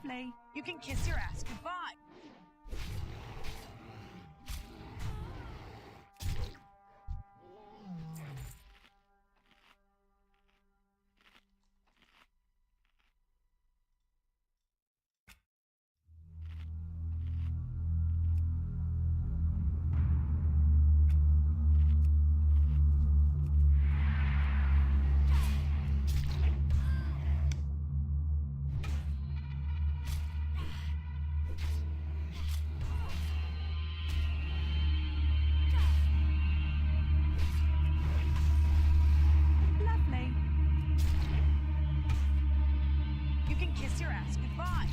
Lovely. You can kiss your ass goodbye. Kiss your ass goodbye.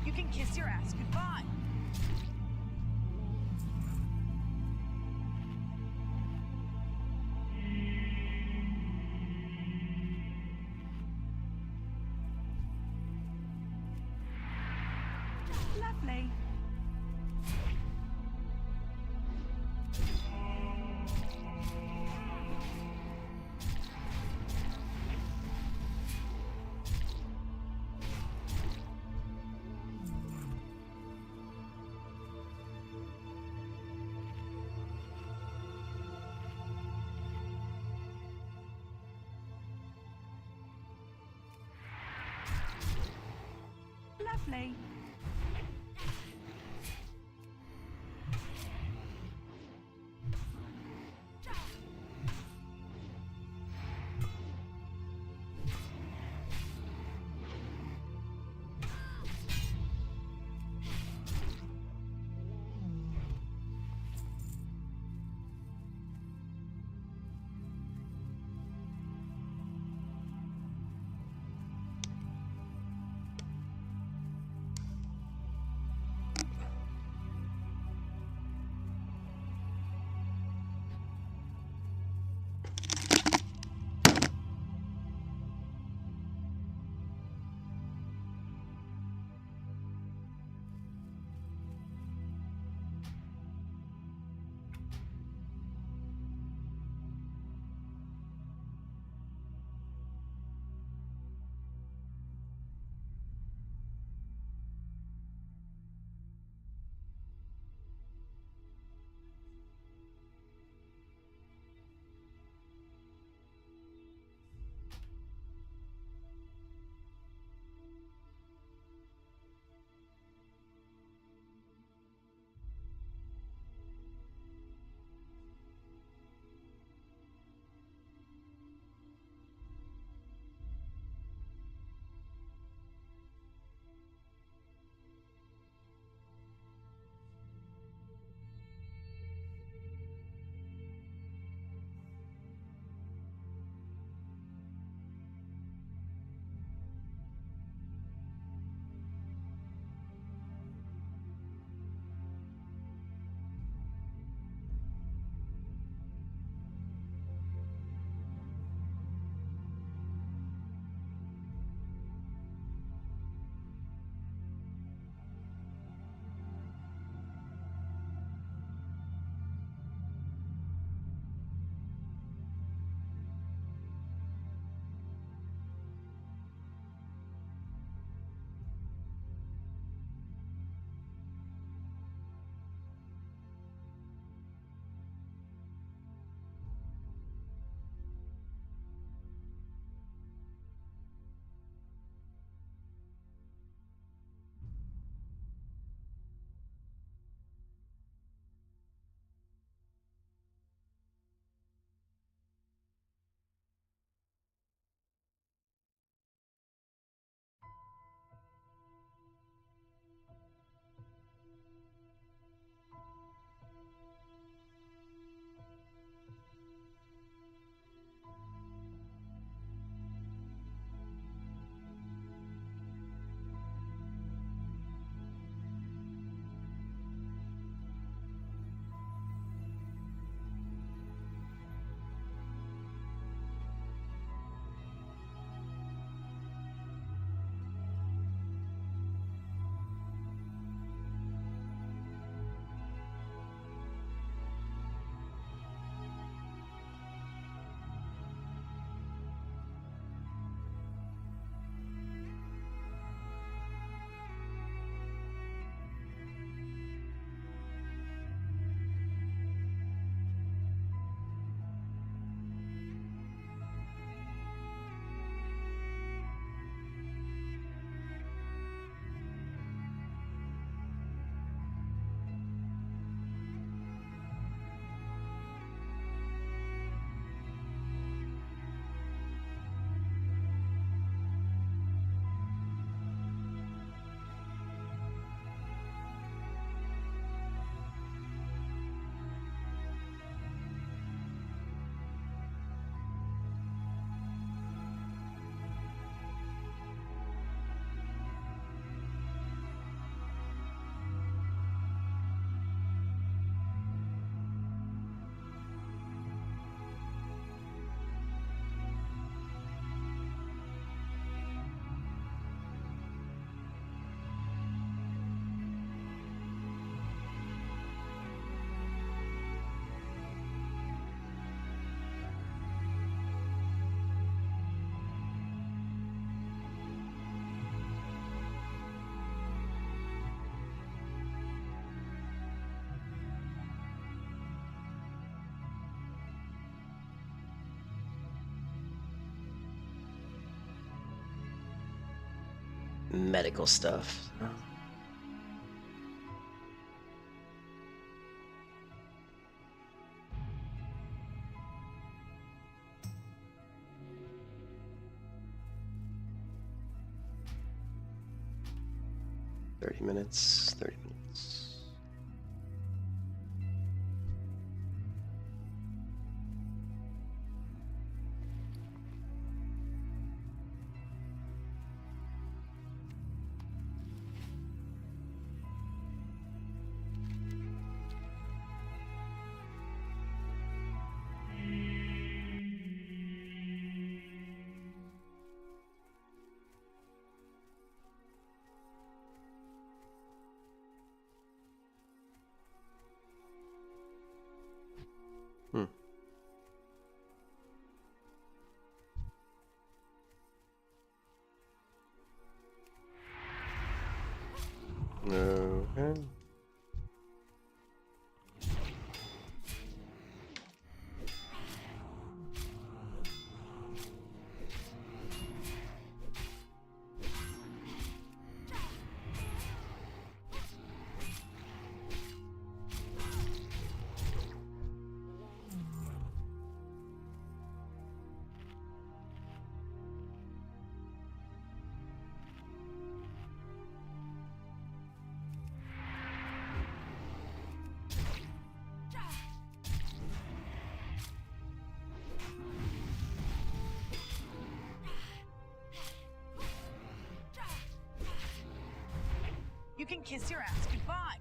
You can kiss your ass goodbye. Lovely. Lovely. medical stuff. 30 minutes, 30 minutes. Okay. You can kiss your ass goodbye.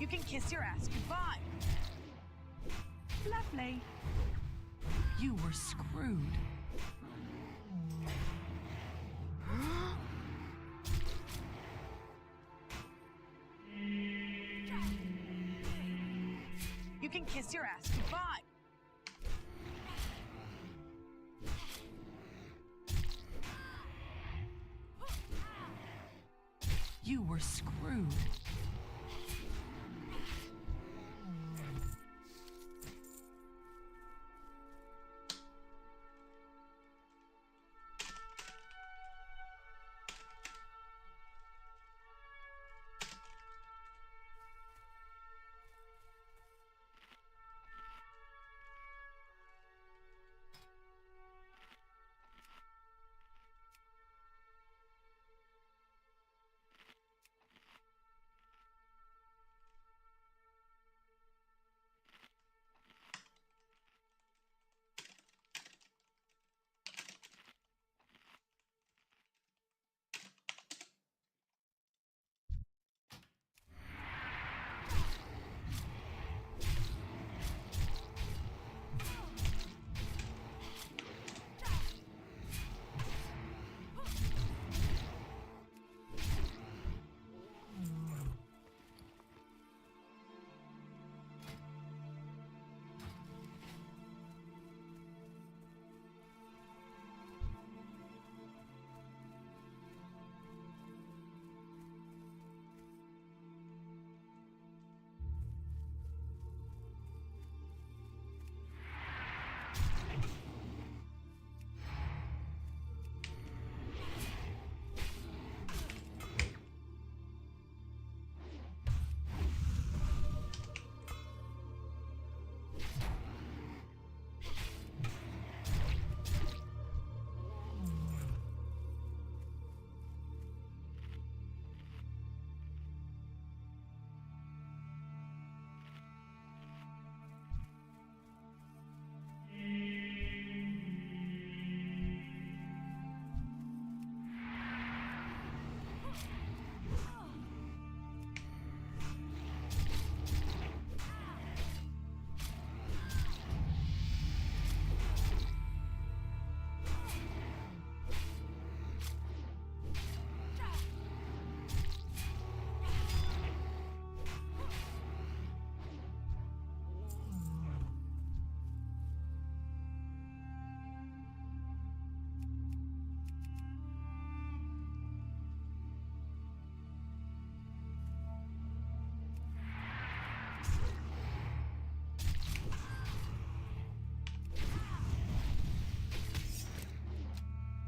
You can kiss your ass goodbye. Lovely. You were screwed. You can kiss your ass goodbye. You were screwed.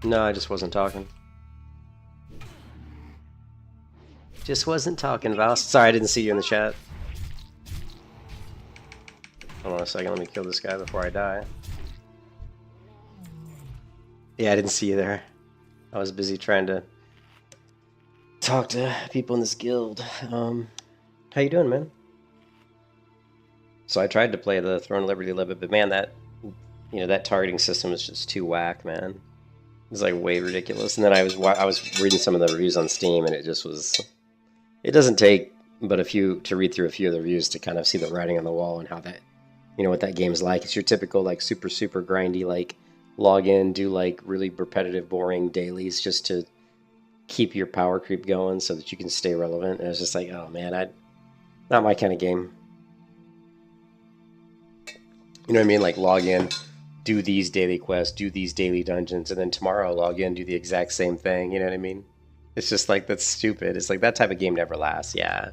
No, I just wasn't talking. Just wasn't talking, Val. Sorry, I didn't see you in the chat. Hold on a second, let me kill this guy before I die. Yeah, I didn't see you there. I was busy trying to talk to people in this guild. How you doing, man? So I tried to play the Throne of Liberty a little bit, but man, that that targeting system is just too whack, man. It's like way ridiculous. And then I was reading some of the reviews on Steam, and it just was. It doesn't take but a few to read through a few of the reviews to kind of see the writing on the wall and how that, what that game's like. It's your typical like super grindy, like log in, do like really repetitive, boring dailies just to keep your power creep going so that you can stay relevant. And it's just like, oh man, not my kind of game. You know what I mean? Like log in, do these daily quests, do these daily dungeons, and then tomorrow log in, do the exact same thing. You know what I mean? It's just like, that's stupid. It's like that type of game never lasts. Yeah.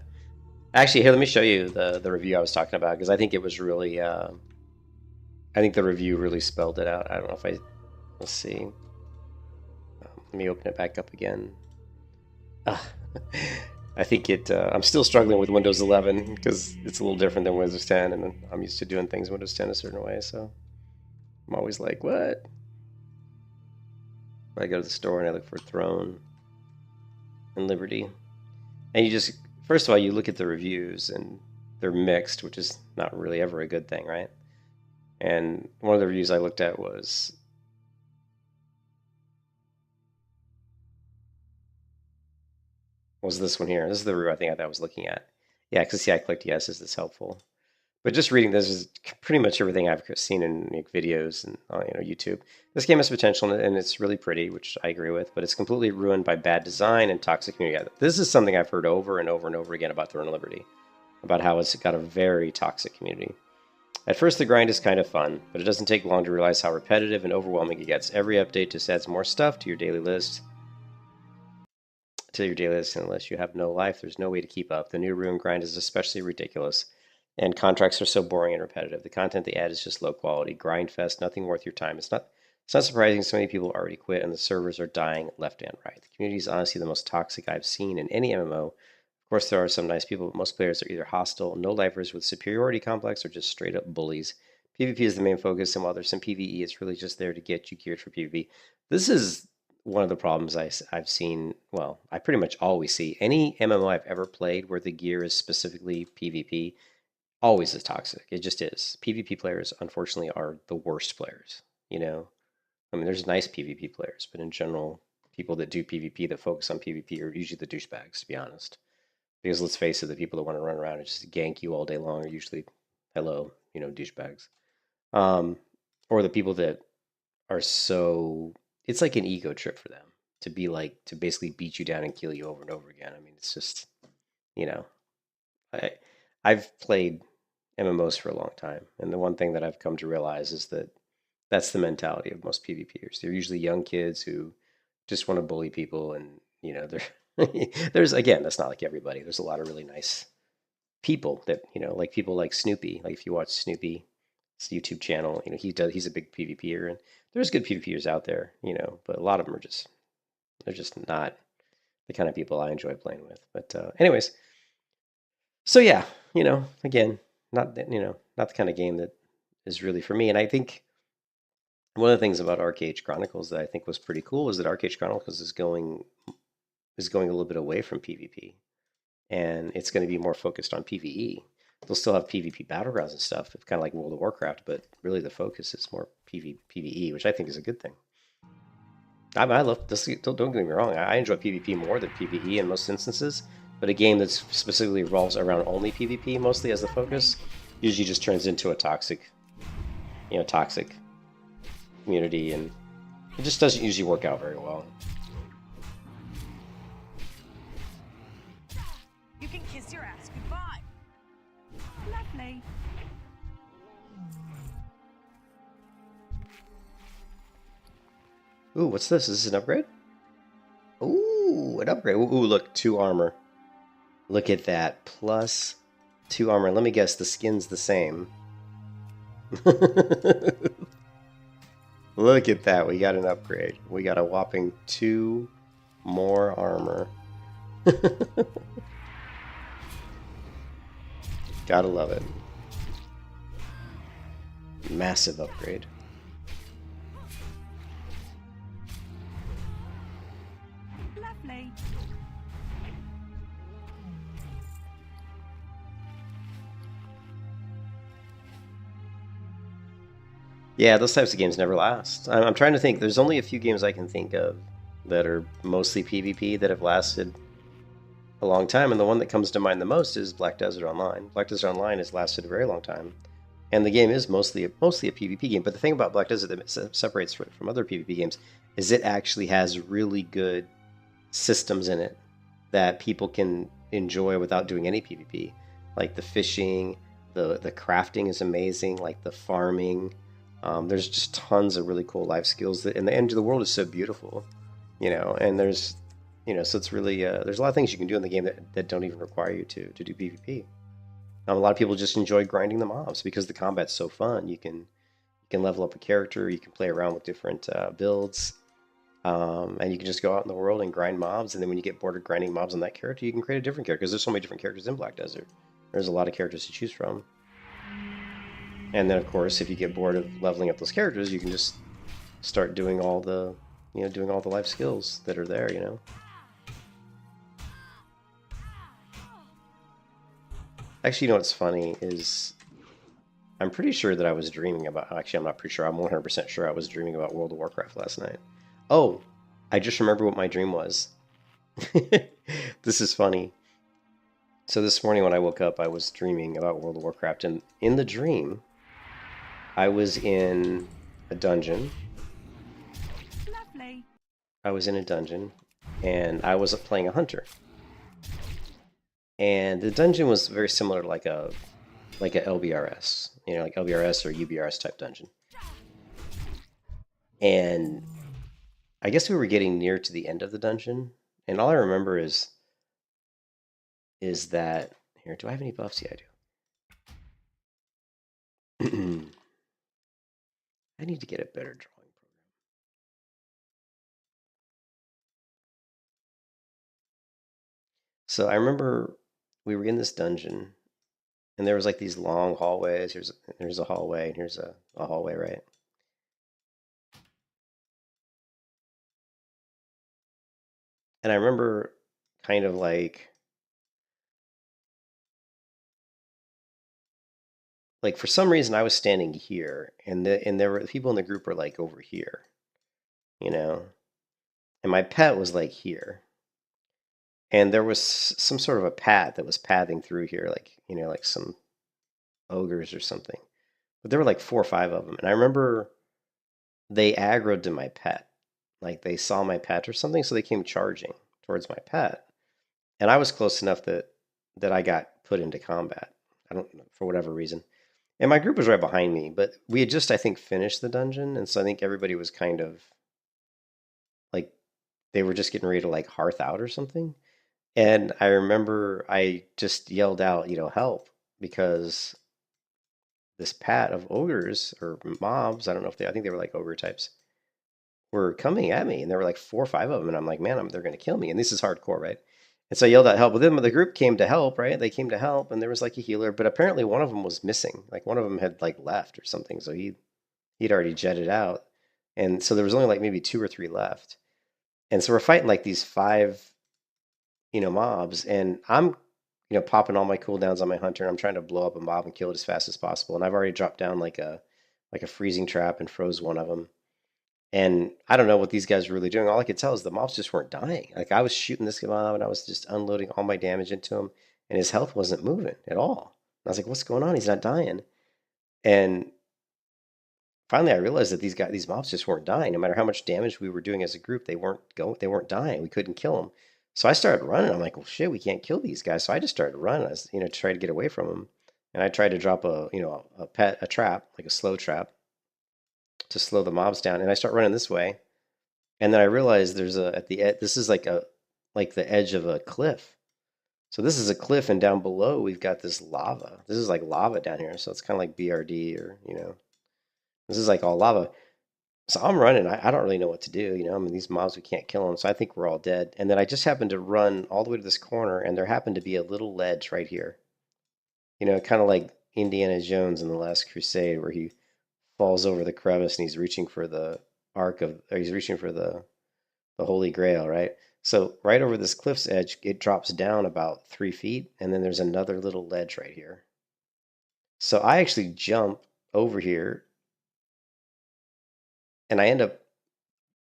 Actually, here, let me show you the review I was talking about, because I think it was really, I think the review really spelled it out. I don't know if let's see. Let me open it back up again. I think I'm still struggling with Windows 11 because it's a little different than Windows 10, and I'm used to doing things in Windows 10 a certain way, so I'm always like, what? I go to the store and I look for Throne and Liberty. And you just, first of all, you look at the reviews and they're mixed, which is not really ever a good thing, right? And one of the reviews I looked at was this one here. This is the review I think I was looking at. Yeah, because see, I clicked yes, is this helpful? But just reading this is pretty much everything I've seen in videos and YouTube. This game has potential and it's really pretty, which I agree with, but it's completely ruined by bad design and toxic community. This is something I've heard over and over and over again about Throne of Liberty, about how it's got a very toxic community. At first, the grind is kind of fun, but it doesn't take long to realize how repetitive and overwhelming it gets. Every update just adds more stuff to your daily list. And unless you have no life, there's no way to keep up. The new ruin grind is especially ridiculous, and contracts are so boring and repetitive. The content they add is just low quality. Grind fest, nothing worth your time. It's not surprising so many people already quit, and the servers are dying left and right. The community is honestly the most toxic I've seen in any MMO. Of course, there are some nice people, but most players are either hostile, no-lifers with superiority complex, or just straight-up bullies. PvP is the main focus, and while there's some PvE, it's really just there to get you geared for PvP. This is one of the problems I've seen. Well, I pretty much always see. Any MMO I've ever played where the gear is specifically PvP always is toxic. It just is. PvP players, unfortunately, are the worst players. I mean, there's nice PvP players, but in general, people that do PvP, that focus on PvP, are usually the douchebags, to be honest. Because let's face it, the people that want to run around and just gank you all day long are usually, douchebags. Or the people that are so, it's like an ego trip for them to be like, to basically beat you down and kill you over and over again. I mean, it's just, I've played MMOs for a long time, and the one thing that I've come to realize is that that's the mentality of most PvPers. They're usually young kids who just want to bully people, and they're there's, again, that's not like everybody. There's a lot of really nice people that like people like Snoopy. Like if you watch Snoopy's YouTube channel, he's a big PvPer, and there's good PvPers out there, but a lot of them they're just not the kind of people I enjoy playing with. But anyways, so yeah, again, not the kind of game that is really for me. And I think one of the things about Arcade Chronicles that I think was pretty cool is that Arcade Chronicles is going a little bit away from PvP, and it's going to be more focused on PvE. They'll still have PvP battlegrounds and stuff. It's kind of like World of Warcraft, but really the focus is more PvE, which I think is a good thing. I love this. Don't get me wrong. I enjoy PvP more than PvE in most instances, but a game that specifically revolves around only PvP mostly as the focus usually just turns into a toxic community, and it just doesn't usually work out very well. You can kiss your ass goodbye. Lovely. Ooh, what's this? Is this an upgrade? Ooh, an upgrade. Ooh, look, 2 armor. Look at that. Plus 2 armor. Let me guess, the skin's the same. Look at that. We got an upgrade. We got a whopping 2 more armor. Gotta love it. Massive upgrade. Lovely. Yeah, those types of games never last. I'm trying to think. There's only a few games I can think of that are mostly PvP that have lasted a long time, and the one that comes to mind the most is Black Desert Online. Black Desert Online has lasted a very long time, and the game is mostly a PvP game. But the thing about Black Desert that separates it from other PvP games is it actually has really good systems in it that people can enjoy without doing any PvP. Like the fishing, the crafting is amazing, like the farming. There's just tons of really cool life skills that, and the end of the world is so beautiful, and there's, so it's really, there's a lot of things you can do in the game that don't even require you to do PvP. A lot of people just enjoy grinding the mobs because the combat's so fun. You can level up a character, you can play around with different builds, and you can just go out in the world and grind mobs, and then when you get bored of grinding mobs on that character, you can create a different character, because there's so many different characters in Black Desert. There's a lot of characters to choose from. And then, of course, if you get bored of leveling up those characters, you can just start doing all the, doing all the life skills that are there, Actually, what's funny is I'm pretty sure that I was dreaming about... Actually, I'm not pretty sure. I'm 100% sure I was dreaming about World of Warcraft last night. Oh, I just remember what my dream was. This is funny. So this morning when I woke up, I was dreaming about World of Warcraft, and in the dream, I was in a dungeon. Lovely. I was in a dungeon, and I was playing a hunter. And the dungeon was very similar to like a LBRS, like LBRS or UBRS type dungeon. And I guess we were getting near to the end of the dungeon, and all I remember is that here. Do I have any buffs? Yeah, I do. I need to get a better drawing program. So I remember we were in this dungeon, and there was like these long hallways. Here's a hallway, and here's a hallway, right? And I remember kind of like for some reason I was standing here, and there were people in the group were like over here, and my pet was like here, and there was some sort of a path that was pathing through here, like like some ogres or something. But there were like 4 or 5 of them, and I remember they aggroed to my pet, like they saw my pet or something, so they came charging towards my pet, and I was close enough that I got put into combat. I don't know, for whatever reason. And my group was right behind me, but we had just, I think, finished the dungeon, and so I think everybody was kind of like they were just getting ready to like hearth out or something. And I remember I just yelled out, help, because this pat of ogres or mobs, I don't know if I think they were like ogre types, were coming at me, and there were like 4 or 5 of them, and I'm like, man, they're going to kill me, and this is hardcore, right? And so I yelled out help. But then the group came to help, right? They came to help, and there was like a healer, but apparently one of them was missing. Like one of them had like left or something, so he'd already jetted out, and so there was only like maybe 2 or 3 left. And so we're fighting like these 5, mobs, and I'm, popping all my cooldowns on my hunter, and I'm trying to blow up a mob and kill it as fast as possible. And I've already dropped down like a freezing trap and froze one of them. And I don't know what these guys were really doing. All I could tell is the mobs just weren't dying. Like I was shooting this mob, and I was just unloading all my damage into him, and his health wasn't moving at all. And I was like, what's going on? He's not dying. And finally I realized that these mobs just weren't dying. No matter how much damage we were doing as a group, they weren't dying. We couldn't kill them. So I started running. I'm like, well, shit, we can't kill these guys. So I just started running, to try to get away from them. And I tried to drop a trap, like a slow trap, to slow the mobs down. And I start running this way, and then I realized there's at the edge. This is like the edge of a cliff. So this is a cliff, and down below we've got this lava. This is like lava down here. So it's kind of like BRD, or this is like all lava. So I'm running. I don't really know what to do. I mean, these mobs, we can't kill them. So I think we're all dead. And then I just happened to run all the way to this corner, and there happened to be a little ledge right here. Kind of like Indiana Jones in The Last Crusade, where he falls over the crevice and he's reaching for the or he's reaching for the Holy Grail, right? So right over this cliff's edge, it drops down about 3 feet, and then there's another little ledge right here. So I actually jump over here, and I end up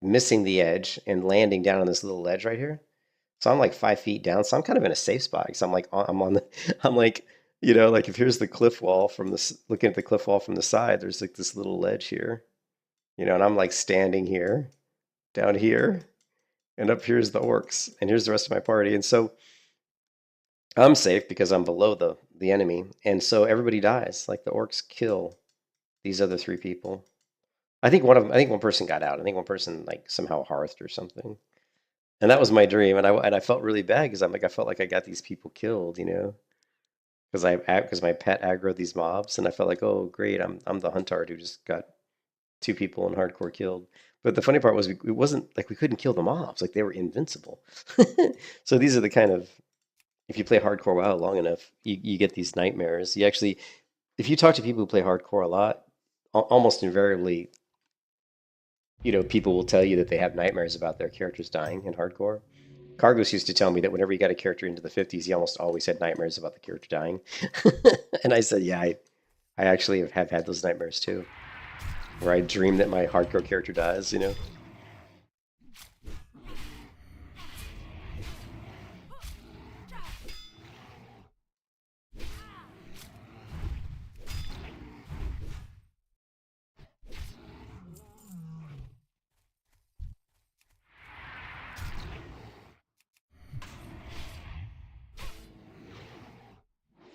missing the edge and landing down on this little ledge right here. So I'm like 5 feet down. So I'm kind of in a safe spot because I'm on the, I'm like, like if here's the cliff wall looking at the cliff wall from the side, there's like this little ledge here, and I'm like standing here, down here, and up here's the orcs, and here's the rest of my party. And so I'm safe because I'm below the enemy. And so everybody dies. Like the orcs kill these other 3 people. I think one person got out. I think one person like somehow hearthed or something. And that was my dream. And I felt really bad because I felt like I got these people killed, because my pet aggroed these mobs, and I felt like, oh great, I'm the huntard who just got 2 people in hardcore killed. But the funny part was it wasn't like we couldn't kill the mobs, like they were invincible. So these are the kind of, if you play hardcore WoW long enough, you get these nightmares. If you talk to people who play hardcore a lot, almost invariably, people will tell you that they have nightmares about their characters dying in hardcore. Cargos used to tell me that whenever he got a character into the 50s, he almost always had nightmares about the character dying. And I said, yeah, I actually have had those nightmares too, where I dream that my hardcore character dies,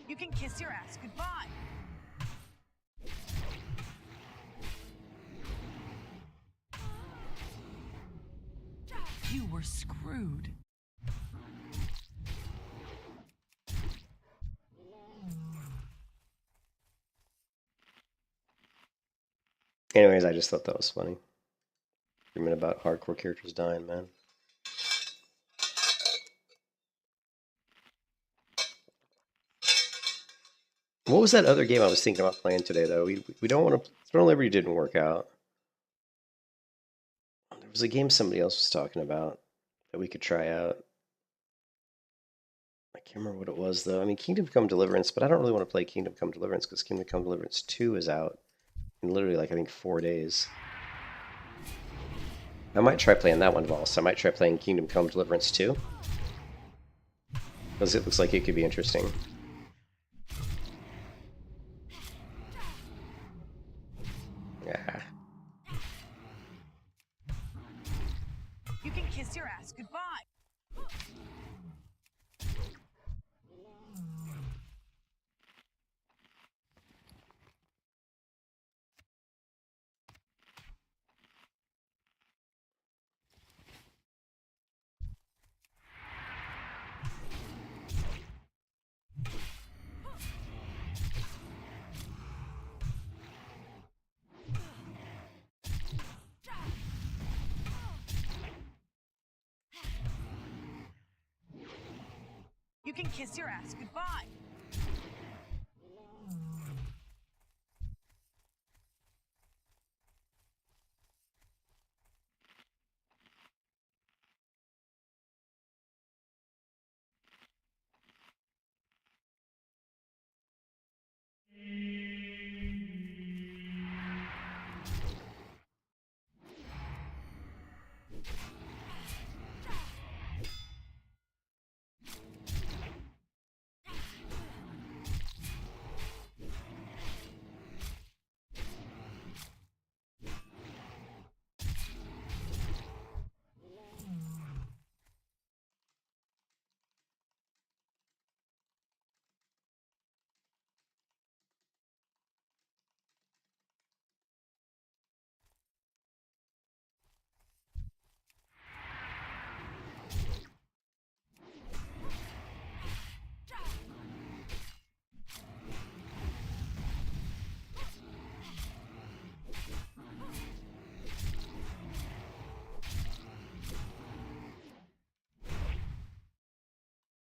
You can kiss your ass goodbye. You were screwed. Anyways, I just thought that was funny. Dreaming about hardcore characters dying, man. What was that other game I was thinking about playing today, though? We don't want to. Throne Liberty didn't work out. There was a game somebody else was talking about that we could try out. I can't remember what it was, though. I mean, Kingdom Come Deliverance, but I don't really want to play Kingdom Come Deliverance because Kingdom Come Deliverance 2 is out in literally, like, I think 4 days. I might try playing that one, Vols. I might try playing Kingdom Come Deliverance 2. Because it looks like it could be interesting. Yeah. You can kiss your ass goodbye. You can kiss your ass goodbye.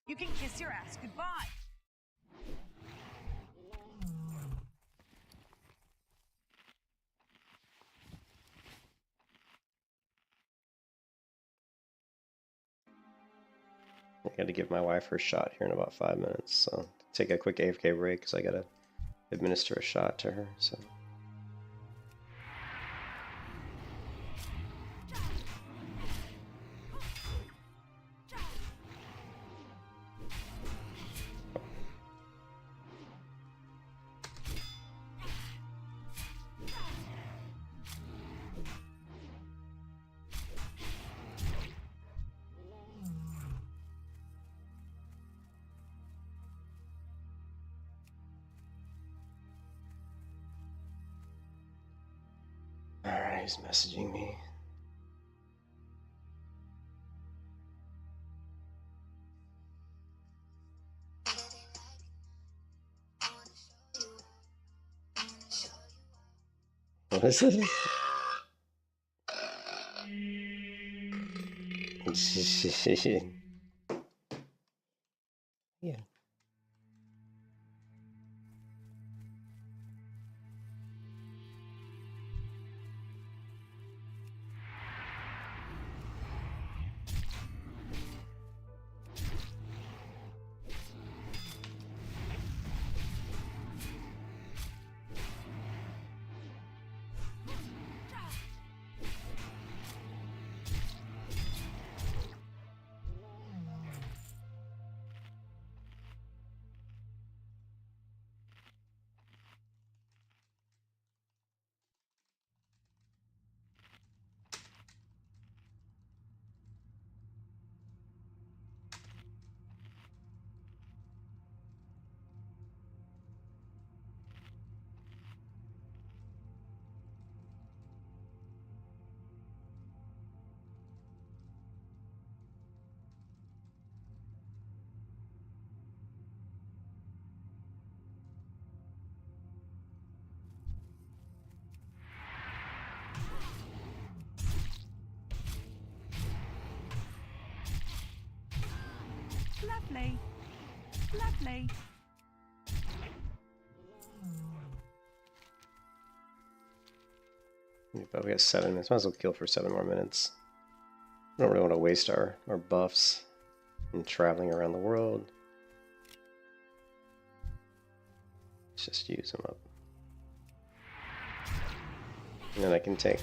You can kiss your ass goodbye. I got to give my wife her shot here in about 5 minutes, so take a quick AFK break because I got to administer a shot to her. So. Alright, he's messaging me. What is it? Yeah. Lovely. Lovely. But we got 7 minutes. Might as well kill for 7 more minutes. I don't really want to waste our buffs and traveling around the world. Let's just use them up. And then I can take.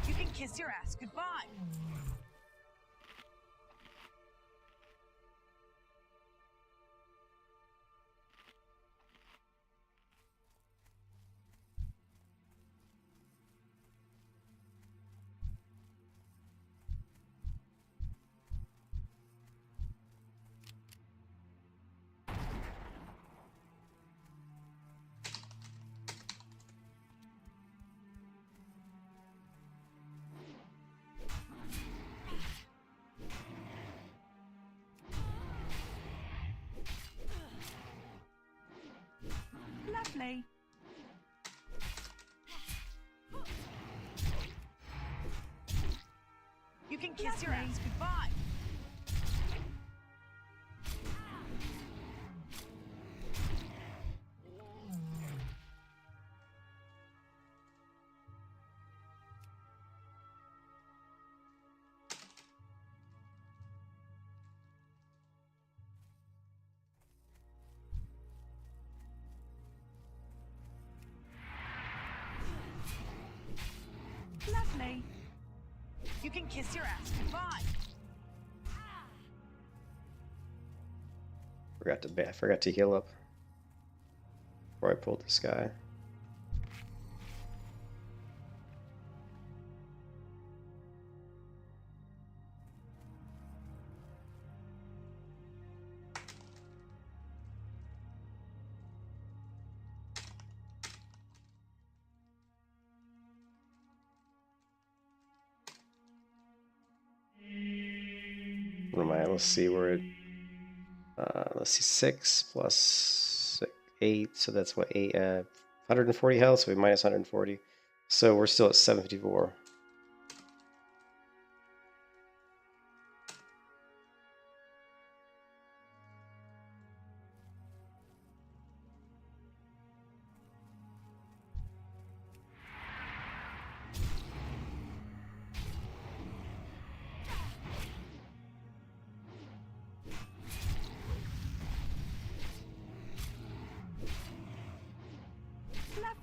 You can kiss your ass goodbye. Lovely. You can kiss your ass goodbye. Lovely. You can kiss your ass goodbye. I forgot to heal up before I pulled this guy. What am I? Let's see, we're at let's see, 6 plus 6, 8, so that's what, 8, 140 health, so we minus 140. So we're still at 754.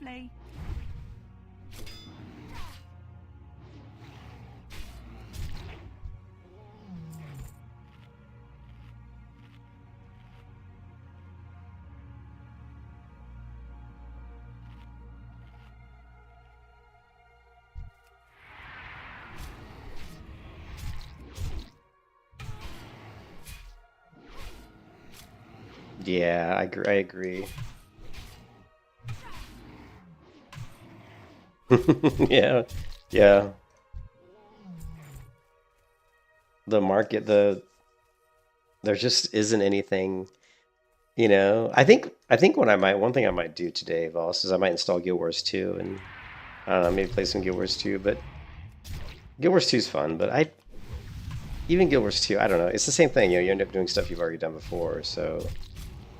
Lovely. Yeah, I agree. Yeah, yeah. The market, there just isn't anything, you know. I think one thing I might do today, Voss, is I might install Guild Wars 2 and I don't know, maybe play some Guild Wars 2, but Guild Wars 2 is fun, but even Guild Wars 2, I don't know. It's the same thing, you know, you end up doing stuff you've already done before, so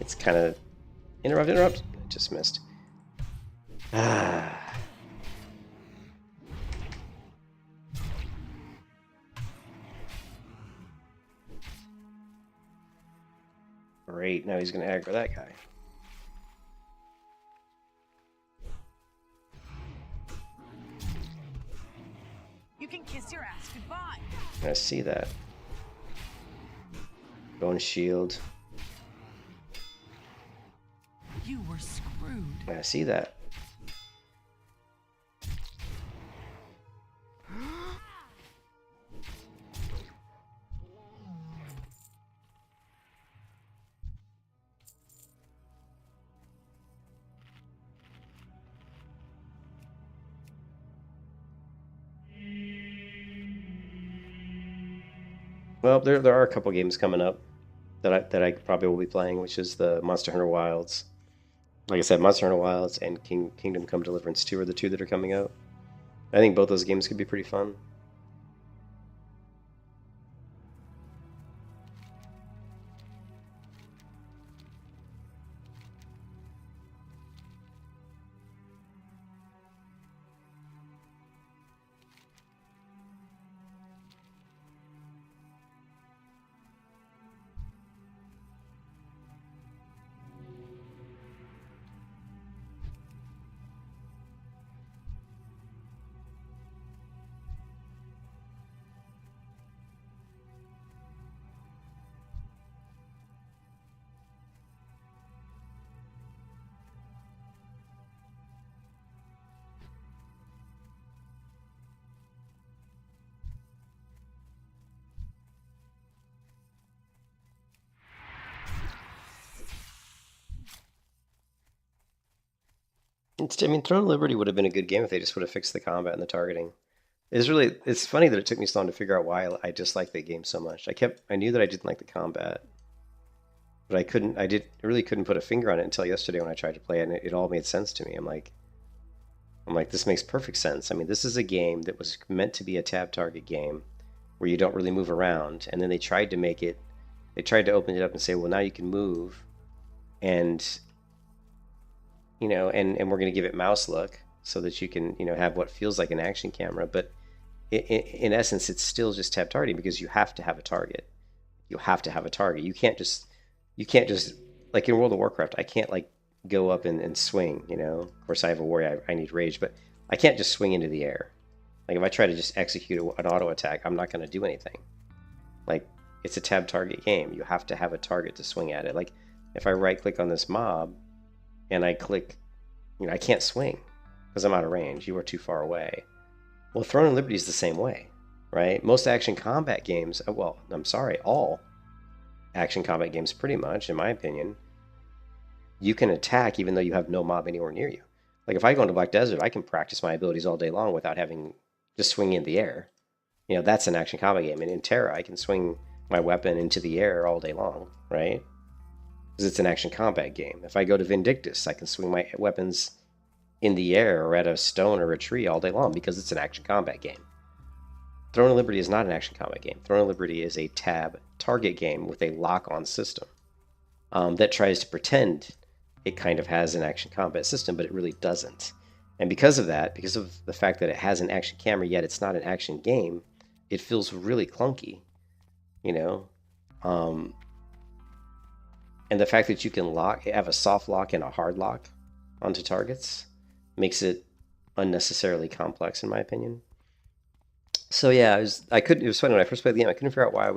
it's kind of interrupt. Just missed. Ah. Great, now he's going to aggro that guy. You can kiss your ass goodbye. I see that. Bone shield. You were screwed. I see that. Well, there are a couple games coming up that I probably will be playing, which is the Monster Hunter Wilds. Like I said, Monster Hunter Wilds and Kingdom Come Deliverance 2 are the two that are coming out. I think both those games could be pretty fun. I mean, Throne of Liberty would have been a good game if they just would have fixed the combat and the targeting. It's funny that it took me so long to figure out why I disliked the game so much. I knew that I didn't like the combat, but I really couldn't put a finger on it until yesterday when I tried to play it, and it all made sense to me. I'm like, this makes perfect sense. I mean, this is a game that was meant to be a tab target game where you don't really move around, and then they tried to open it up and say, well, now you can move, and you know, and we're going to give it mouse look so that you can, you know, have what feels like an action camera, but in essence, it's still just tab targeting because you have to have a target. You have to have a target. You can't just like in World of Warcraft, I can't like go up and swing, you know. Of course, I have a warrior, I need rage, but I can't just swing into the air. Like if I try to just execute an auto attack, I'm not going to do anything. Like it's a tab target game. You have to have a target to swing at it. Like if I right click on this mob and I click, I can't swing because I'm out of range. You are too far away. Well, Throne of Liberty is the same way, right? Most action combat games, well, I'm sorry, all action combat games pretty much, in my opinion, you can attack even though you have no mob anywhere near you. Like if I go into Black Desert, I can practice my abilities all day long without having just swing in the air. That's an action combat game. And in Terra, I can swing my weapon into the air all day long, right? Because it's an action combat game. If I go to Vindictus, I can swing my weapons in the air or at a stone or a tree all day long because it's an action combat game. Throne of Liberty is not an action combat game. Throne of Liberty is a tab target game with a lock-on system that tries to pretend it kind of has an action combat system, but it really doesn't. And because of that, because of the fact that it has an action camera, yet it's not an action game, it feels really clunky, and the fact that you can have a soft lock and a hard lock onto targets makes it unnecessarily complex, in my opinion. So yeah, it was funny when I first played the game. I couldn't figure out why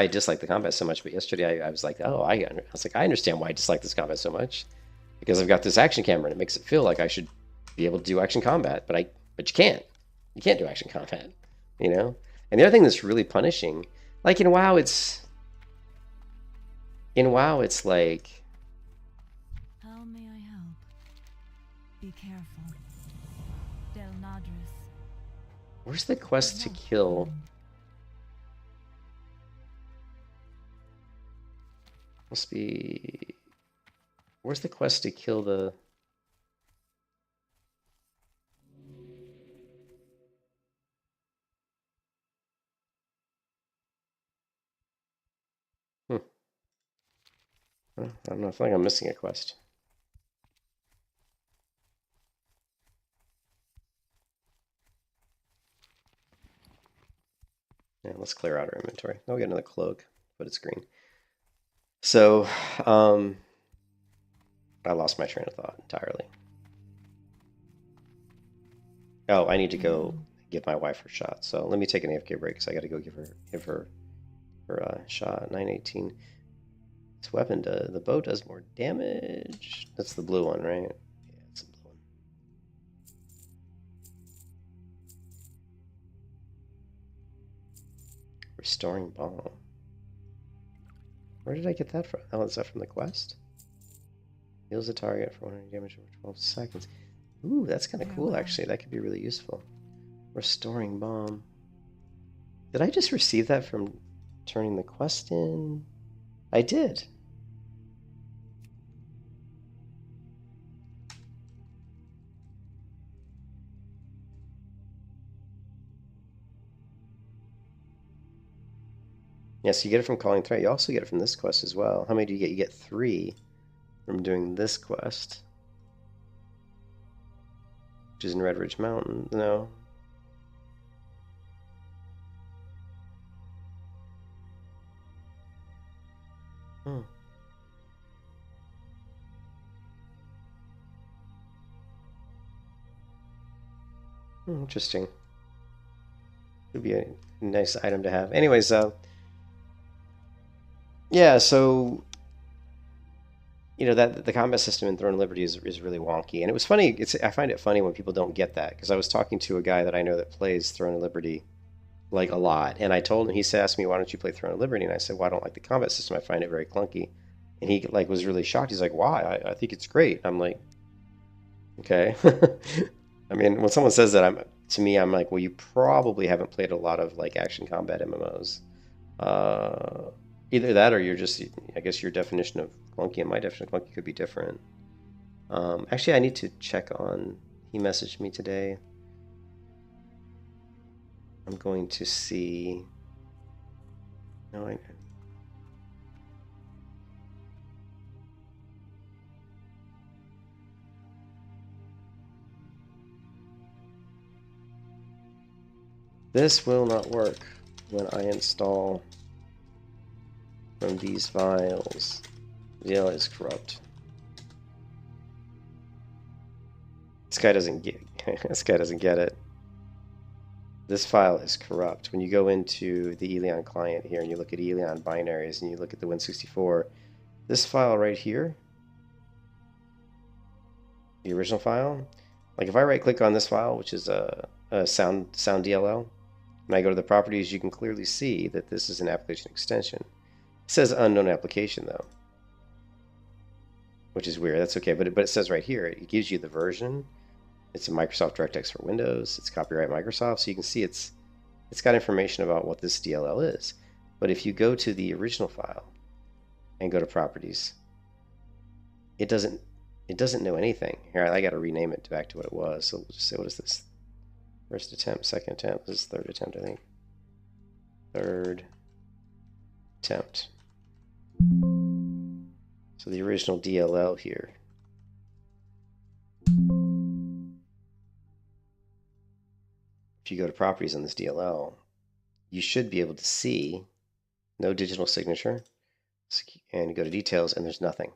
I disliked the combat so much. But yesterday I was like, I understand why I dislike this combat so much, because I've got this action camera and it makes it feel like I should be able to do action combat, but you can't. You can't do action combat, And the other thing that's really punishing, like in WoW, it's like, How may I help? Be careful. Del Nadris. where's the quest to kill? Must be. Where's the quest to kill the? I don't know. I feel like I'm missing a quest. Yeah, let's clear out our inventory. Oh, we got another cloak, but it's green. So, I lost my train of thought entirely. Oh, I need to go give my wife her shot. So let me take an AFK break because I got to go give her her shot. 918. This weapon the bow does more damage. That's the blue one, right? Yeah, it's the blue one. Restoring bomb. Where did I get that from? Oh, is that from the quest? Heals the target for 100 damage over 12 seconds. Ooh, that's kind of cool, actually. That could be really useful. Restoring bomb. Did I just receive that from turning the quest in? I did. Yes, you get it from calling threat. You also get it from this quest as well. How many do you get? You get 3 from doing this quest. Which is in Red Ridge Mountain. No. Interesting. Would be a nice item to have. Anyways, yeah, so that the combat system in Throne of Liberty is really wonky, and it was funny. I find it funny when people don't get that, because I was talking to a guy that I know that plays Throne of Liberty like a lot, and I told him, he asked me, why don't you play Throne of Liberty? And I said, well, I don't like the combat system. I find it very clunky. And he was really shocked. He's like, why? I think it's great. I'm like, okay. I mean, when someone says that, to me, I'm like, well, you probably haven't played a lot of action combat MMOs. Either that, or you're just, I guess your definition of clunky and my definition of clunky could be different. Actually, I need to check on. He messaged me today. I'm going to see. No, this will not work when I install from these files. Zilla is corrupt. This guy doesn't get it. This file is corrupt. When you go into the Elion client here and you look at Elion binaries and you look at the Win64, this file right here, the original file, like if I right click on this file, which is a sound DLL, when I go to the properties, you can clearly see that this is an application extension. It says unknown application though, which is weird. That's okay, but it says right here, it gives you the version. It's a Microsoft DirectX for Windows. It's copyright Microsoft, so you can see it's got information about what this DLL is. But if you go to the original file and go to properties, it doesn't know anything. Here, I got to rename it back to what it was. So we'll just say, what is this? First attempt, second attempt. This is third attempt, I think. Third attempt. So the original DLL here. If you go to properties on this DLL, you should be able to see no digital signature, and you go to details and there's nothing.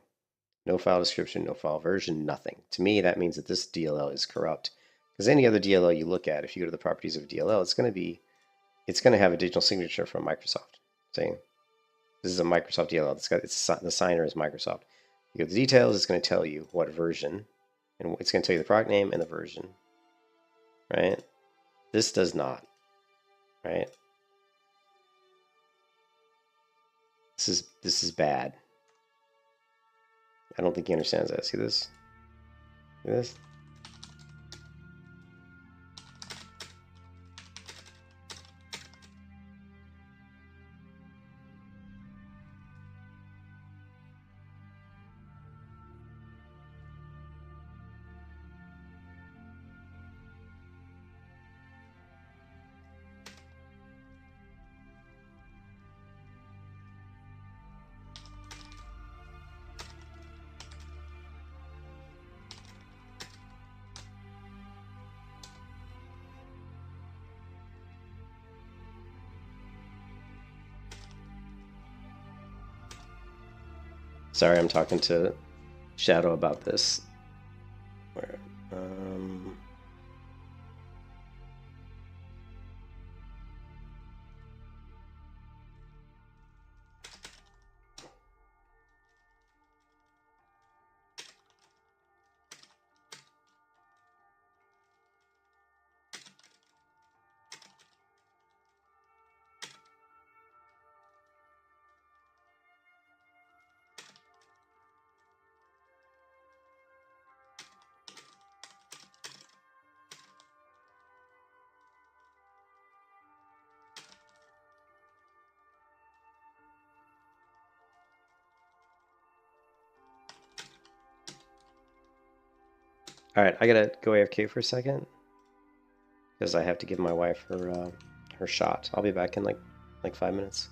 No file description, no file version, nothing. To me, that means that this DLL is corrupt. Because any other DLL you look at, if you go to the properties of DLL, it's going to have a digital signature from Microsoft saying this is a Microsoft DLL. The signer is Microsoft. You go to the details, it's going to tell you what version, and it's going to tell you the product name and the version, right? This does not, right? This is bad. I don't think he understands that. See this? See this? Sorry, I'm talking to Shadow about this. Where, all right, I gotta go AFK for a second because I have to give my wife her shot. I'll be back in like 5 minutes.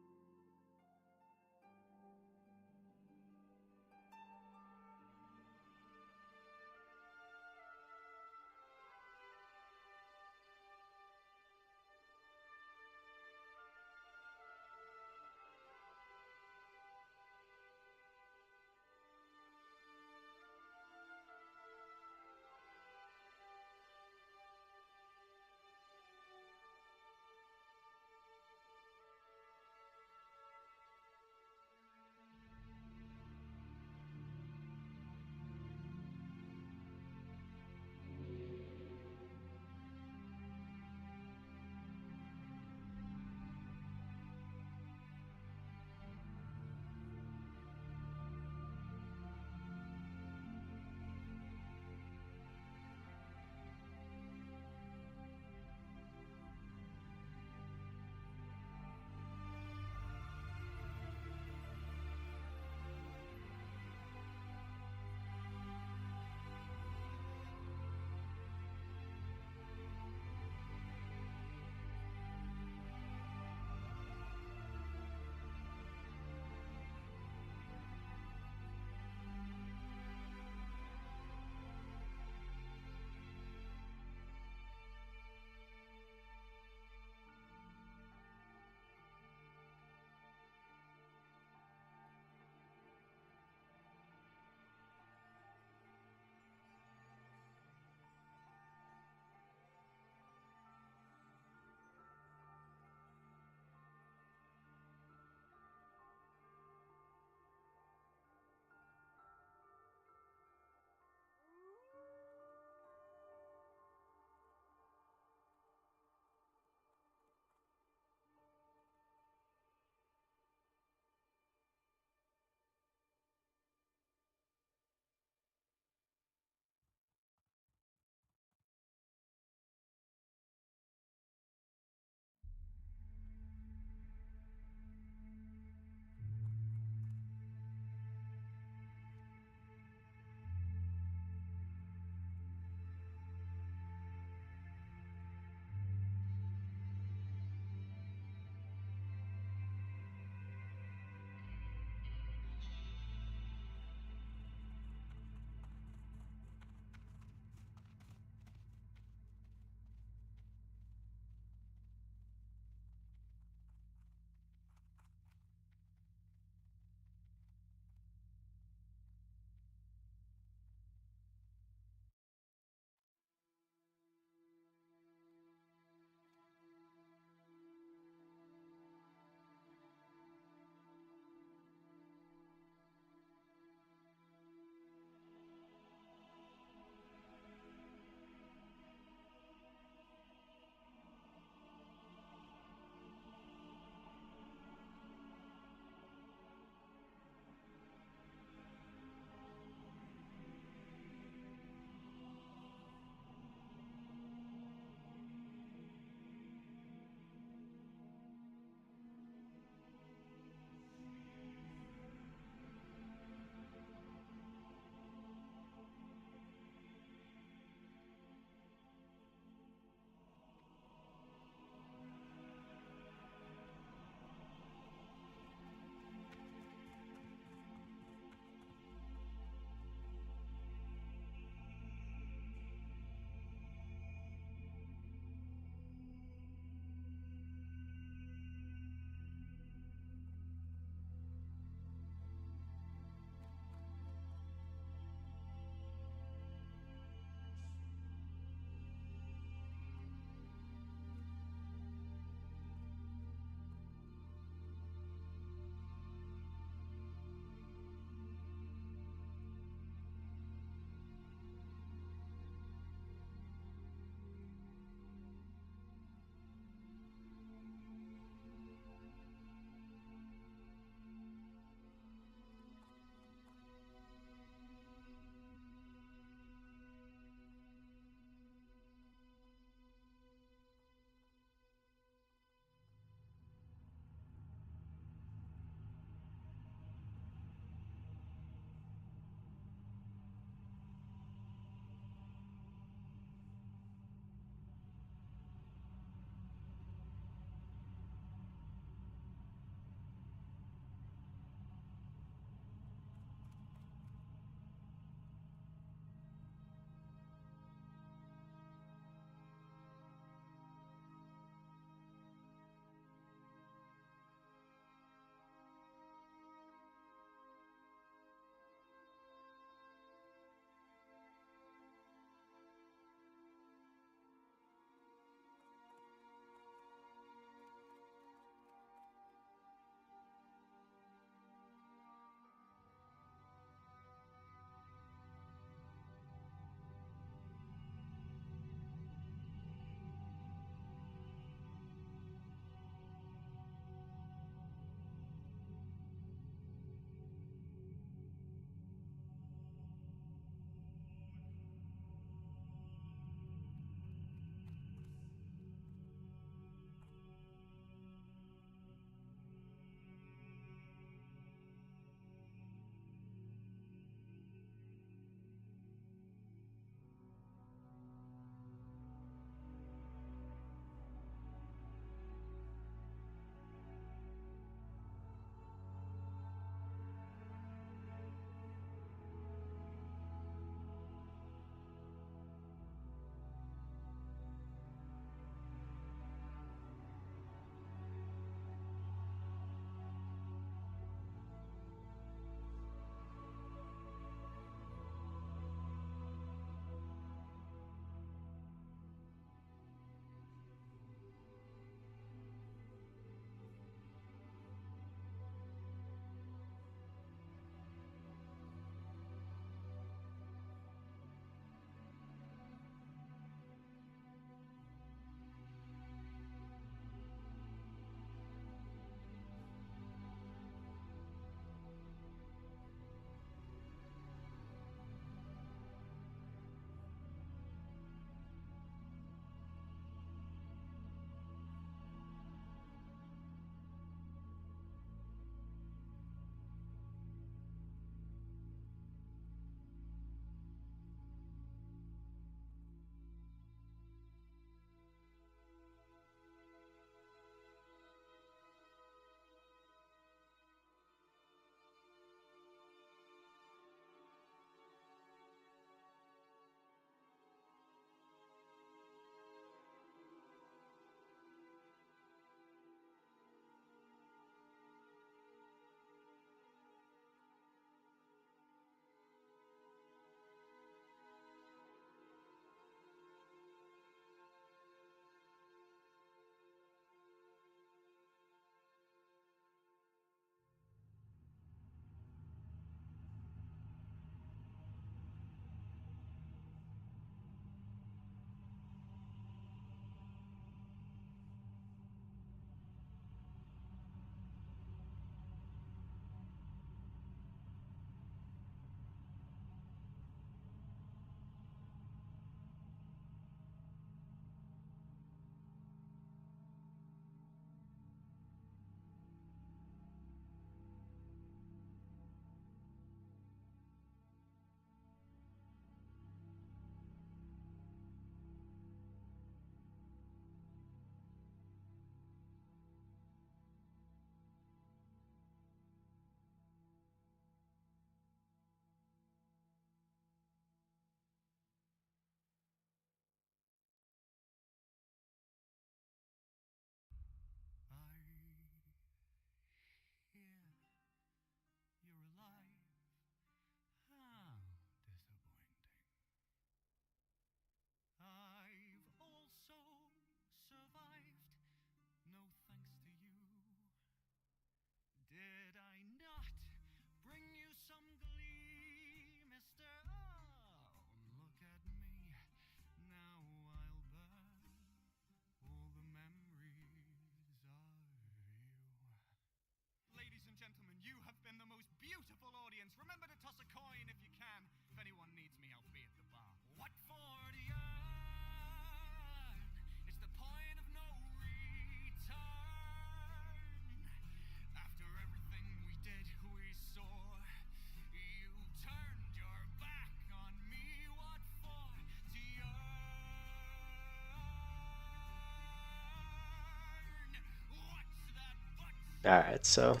Alright, so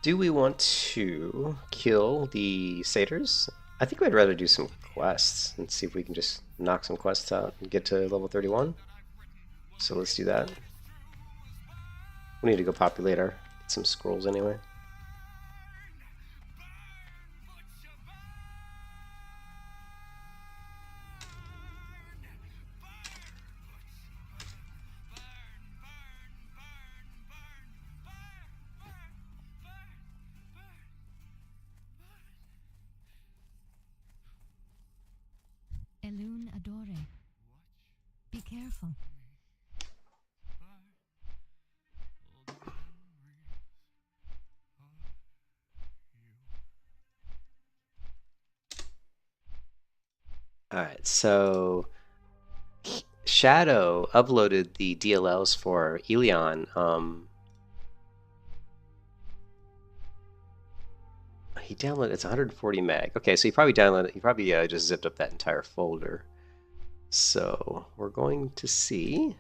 do we want to kill the satyrs? I think I'd rather do some quests and see if we can just knock some quests out and get to level 31. So let's do that. We need to go populate our get some scrolls anyway. Elune Adore. Be careful. Alright, so Shadow uploaded the DLLs for Elion. He downloaded, it's 140 meg. Okay, so he probably downloaded, he probably just zipped up that entire folder. So we're going to see.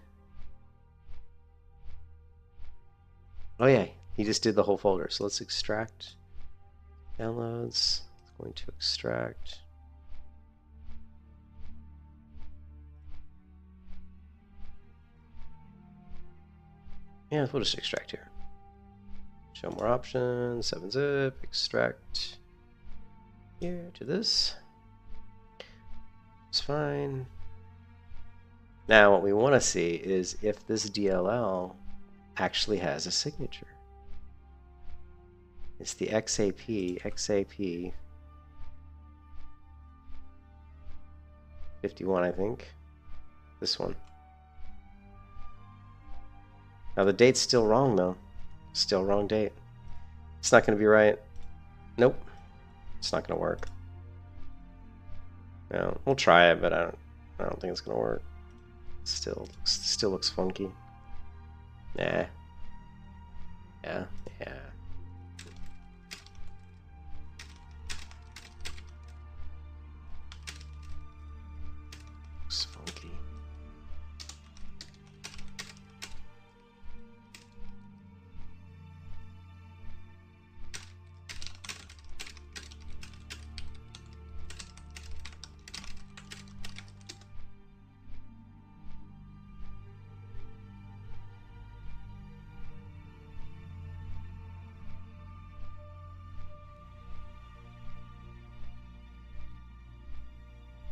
Oh yeah, he just did the whole folder. So let's extract downloads. It's going to extract. Yeah, we'll just extract here. Show more options, 7-zip, extract here to this. It's fine. Now what we want to see is if this DLL actually has a signature. It's the XAP 51, I think. This one. Now the date's still wrong though. Still wrong date. It's not going to be right. Nope. It's not going to work. No, we'll try it, but I don't think it's going to work. Still looks funky. Nah. Yeah. Looks funky.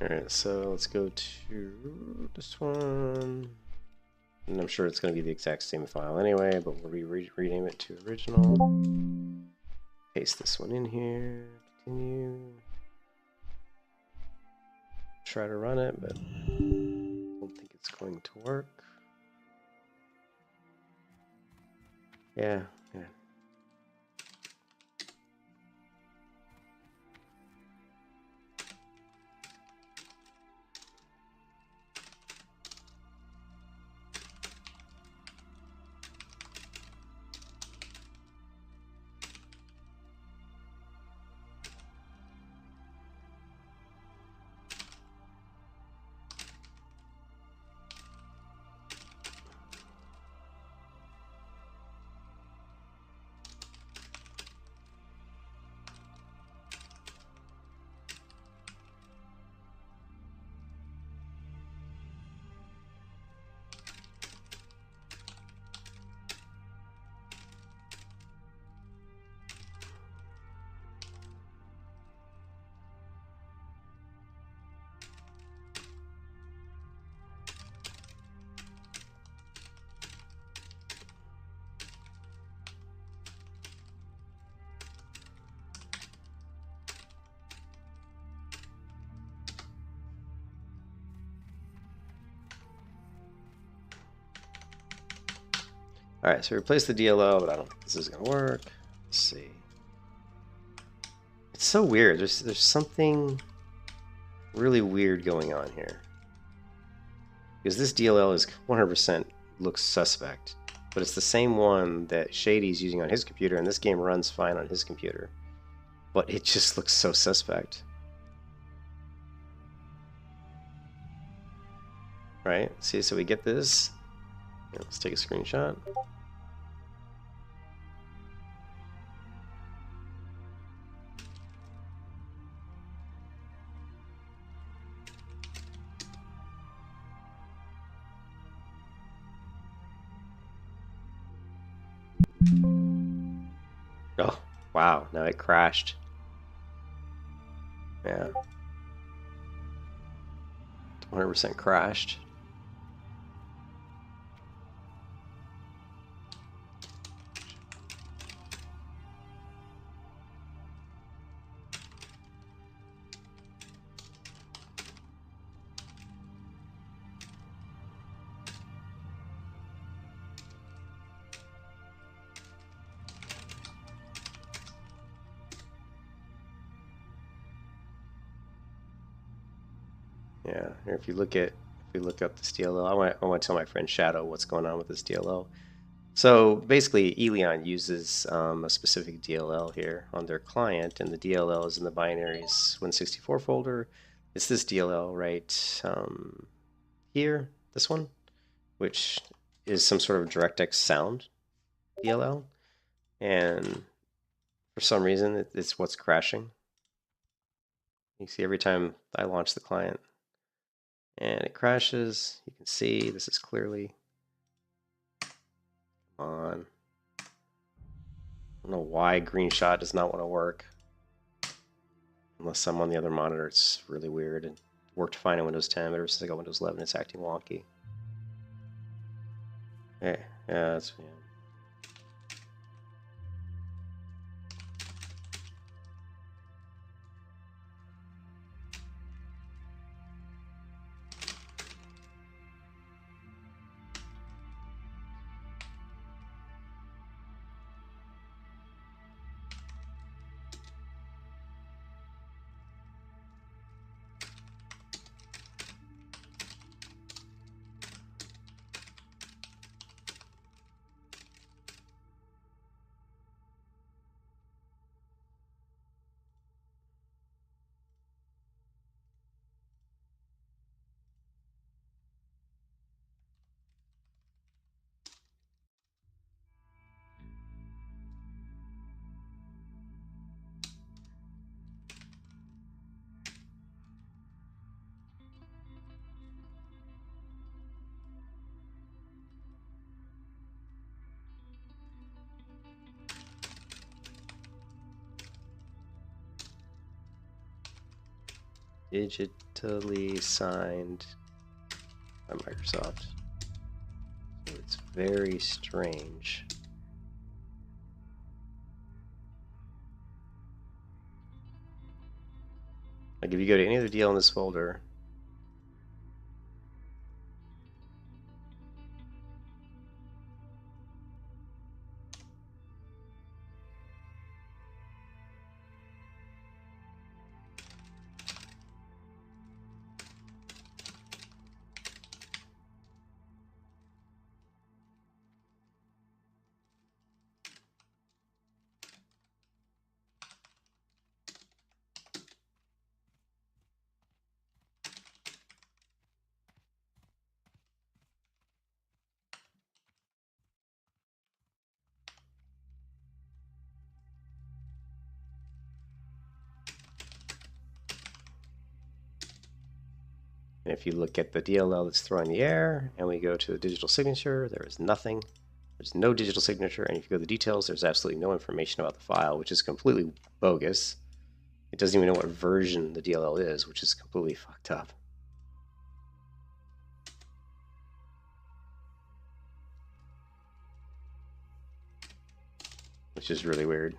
Alright, so let's go to this one. And I'm sure it's going to be the exact same file anyway, but we'll rename it to original. Paste this one in here. Continue. Try to run it, but I don't think it's going to work. Yeah. Alright, so we replaced the DLL, but I don't think this is going to work. Let's see. It's so weird. There's something really weird going on here. Because this DLL is 100% looks suspect, but it's the same one that Shady's using on his computer, and this game runs fine on his computer. But it just looks so suspect. Right? See, so we get this. Let's take a screenshot. Oh, wow. Now it crashed. Yeah. 100% crashed. Yeah, or if you look up this DLL, I want to tell my friend Shadow what's going on with this DLL. So basically, Elion uses a specific DLL here on their client, and the DLL is in the binaries Win64 folder. It's this DLL right here, this one, which is some sort of DirectX sound DLL, and for some reason it's what's crashing. You see every time I launch the client and it crashes, you can see this is clearly on. I don't know why green shot does not want to work. Unless I'm on the other monitor, it's really weird. It worked fine in Windows 10, but ever since I got Windows 11, it's acting wonky. Yeah, that's yeah. Digitally signed by Microsoft. So it's very strange. Like if you go to any other deal in this folder, and if you look at the DLL that's throwing the error, and we go to the digital signature, there is nothing. There's no digital signature, and if you go to the details, there's absolutely no information about the file, which is completely bogus. It doesn't even know what version the DLL is, which is completely fucked up. Which is really weird.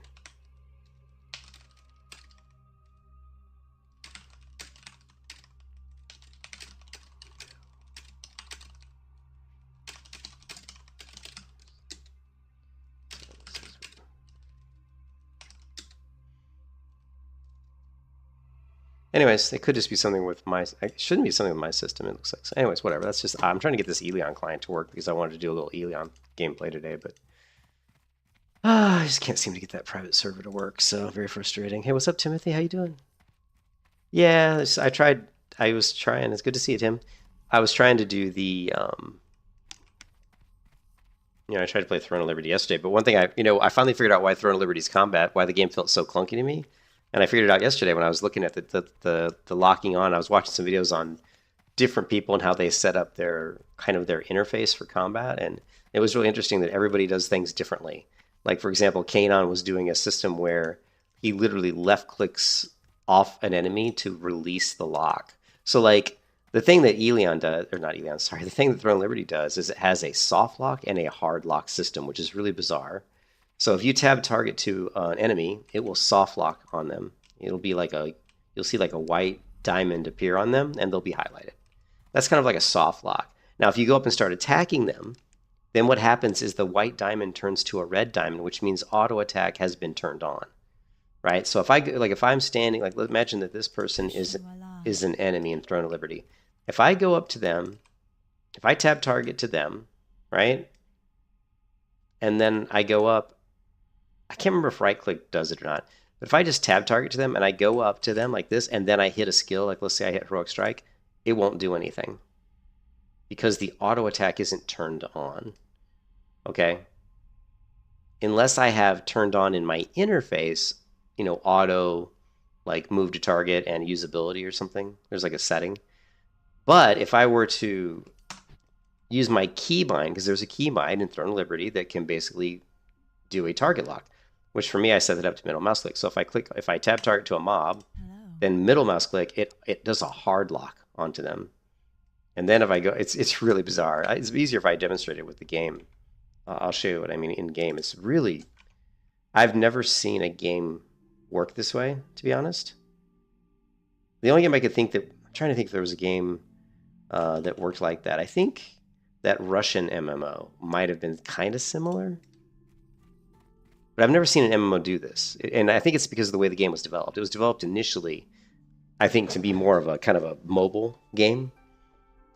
Anyways, it could just be something with my, it shouldn't be something with my system, it looks like. So anyways, whatever. That's just, I'm trying to get this Elion client to work because I wanted to do a little Elion gameplay today, but I just can't seem to get that private server to work, so very frustrating. Hey, what's up, Timothy? How you doing? Yeah, it's good to see you, Tim. I was trying to do the, I tried to play Throne of Liberty yesterday, but one thing I finally figured out why Throne of Liberty's combat, why the game felt so clunky to me. And I figured it out yesterday when I was looking at the locking on. I was watching some videos on different people and how they set up their kind of their interface for combat, and it was really interesting that everybody does things differently. Like, for example, Kanon was doing a system where he literally left clicks off an enemy to release the lock. So, like, the thing that Elion does, or not Elion, sorry, the thing that Throne of Liberty does is it has a soft lock and a hard lock system, which is really bizarre. So if you tab target to an enemy, it will soft lock on them. It'll be like you'll see like a white diamond appear on them, and they'll be highlighted. That's kind of like a soft lock. Now, if you go up and start attacking them, then what happens is the white diamond turns to a red diamond, which means auto attack has been turned on, right? So if I'm standing, like, let's imagine that this person is an enemy in Throne of Liberty. If I go up to them, if I tab target to them, right, and then I go up, I can't remember if right click does it or not, but if I just tab target to them and I go up to them like this, and then I hit a skill, like let's say I hit Heroic Strike, it won't do anything because the auto attack isn't turned on. Okay? Unless I have turned on in my interface, auto, like move to target and usability or something. There's like a setting. But if I were to use my keybind, because there's a keybind in Throne of Liberty that can basically do a target lock, which for me, I set it up to middle mouse click. So if I tab target to a mob, then middle mouse click, it does a hard lock onto them. And then if I go, it's really bizarre. It's easier if I demonstrate it with the game. I'll show you what I mean in game. It's really, I've never seen a game work this way, to be honest. The only game I could think I'm trying to think if there was a game that worked like that. I think that Russian MMO might have been kind of similar. But I've never seen an MMO do this. And I think it's because of the way the game was developed. It was developed initially, I think, to be more of a kind of a mobile game.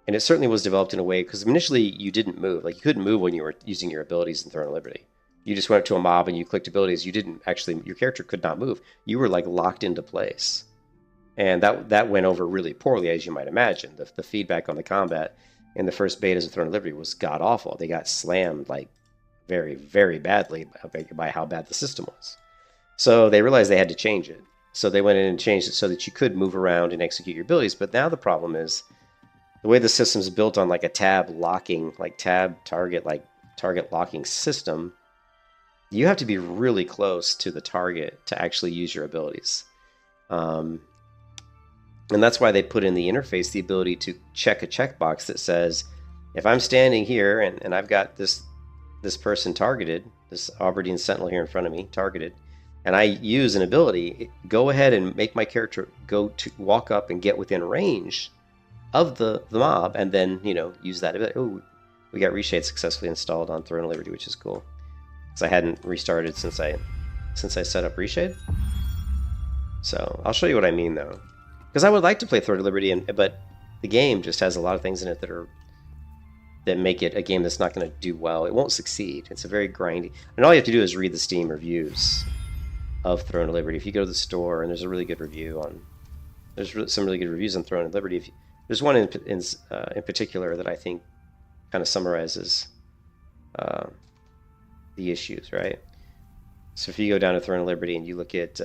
And it certainly was developed in a way, because initially you didn't move. Like, you couldn't move when you were using your abilities in Throne of Liberty. You just went up to a mob and you clicked abilities. You didn't actually, your character could not move. You were like locked into place. And that went over really poorly, as you might imagine. The feedback on the combat in the first betas of Throne of Liberty was god-awful. They got slammed like very, very badly by how bad the system was. So they realized they had to change it. So they went in and changed it so that you could move around and execute your abilities. But now the problem is the way the system is built on like a tab locking, like tab target, like target locking system. You have to be really close to the target to actually use your abilities. And that's why they put in the interface the ability to check a checkbox that says, if I'm standing here and I've got this person targeted, this Aberdeen Sentinel here in front of me, targeted, and I use an ability, go ahead and make my character walk up and get within range of the mob, and then, use that ability. Oh, we got Reshade successfully installed on Throne of Liberty, which is cool. Because I hadn't restarted since I set up Reshade. So I'll show you what I mean, though. Because I would like to play Throne of Liberty, but the game just has a lot of things in it that make it a game that's not going to do well. It won't succeed. It's a very grindy. And all you have to do is read the Steam reviews of Throne of Liberty. If you go to the store, and there's a really good review on... There's some really good reviews on Throne of Liberty. There's one in particular that I think kind of summarizes the issues, right? So if you go down to Throne of Liberty and you look at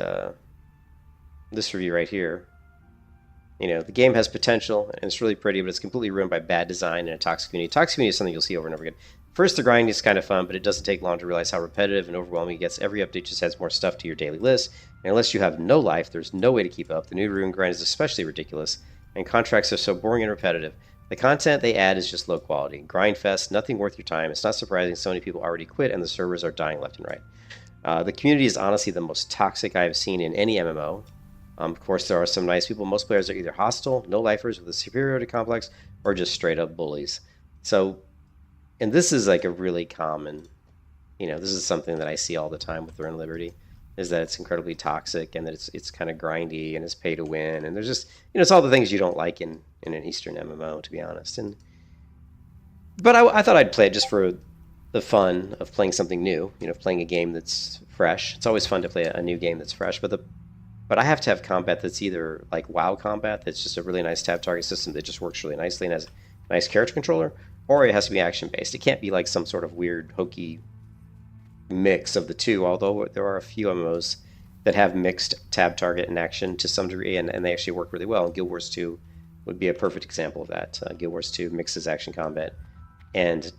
this review right here, the game has potential and it's really pretty, but it's completely ruined by bad design and a toxic community. Toxic community is something you'll see over and over again. First, the grind is kind of fun, but it doesn't take long to realize how repetitive and overwhelming it gets. Every update just adds more stuff to your daily list, and unless you have no life, there's no way to keep up. The new rune grind is especially ridiculous, and contracts are so boring and repetitive. The content they add is just low quality. Grind fest, nothing worth your time. It's not surprising so many people already quit and the servers are dying left and right. The community is honestly the most toxic I have seen in any MMO. Of course, there are some nice people. Most players are either hostile, no-lifers with a superiority complex, or just straight-up bullies. So, and this is like a really common, this is something that I see all the time with Throne of Liberty, is that it's incredibly toxic and that it's kind of grindy and it's pay to win. And there's just, it's all the things you don't like in an Eastern MMO, to be honest. But I thought I'd play it just for the fun of playing something new, playing a game that's fresh. It's always fun to play a new game that's fresh, but I have to have combat that's either like WoW combat, that's just a really nice tab target system that just works really nicely and has a nice character controller, or it has to be action-based. It can't be like some sort of weird, hokey mix of the two, although there are a few MMOs that have mixed tab target and action to some degree, and they actually work really well. And Guild Wars 2 would be a perfect example of that. Guild Wars 2 mixes action combat and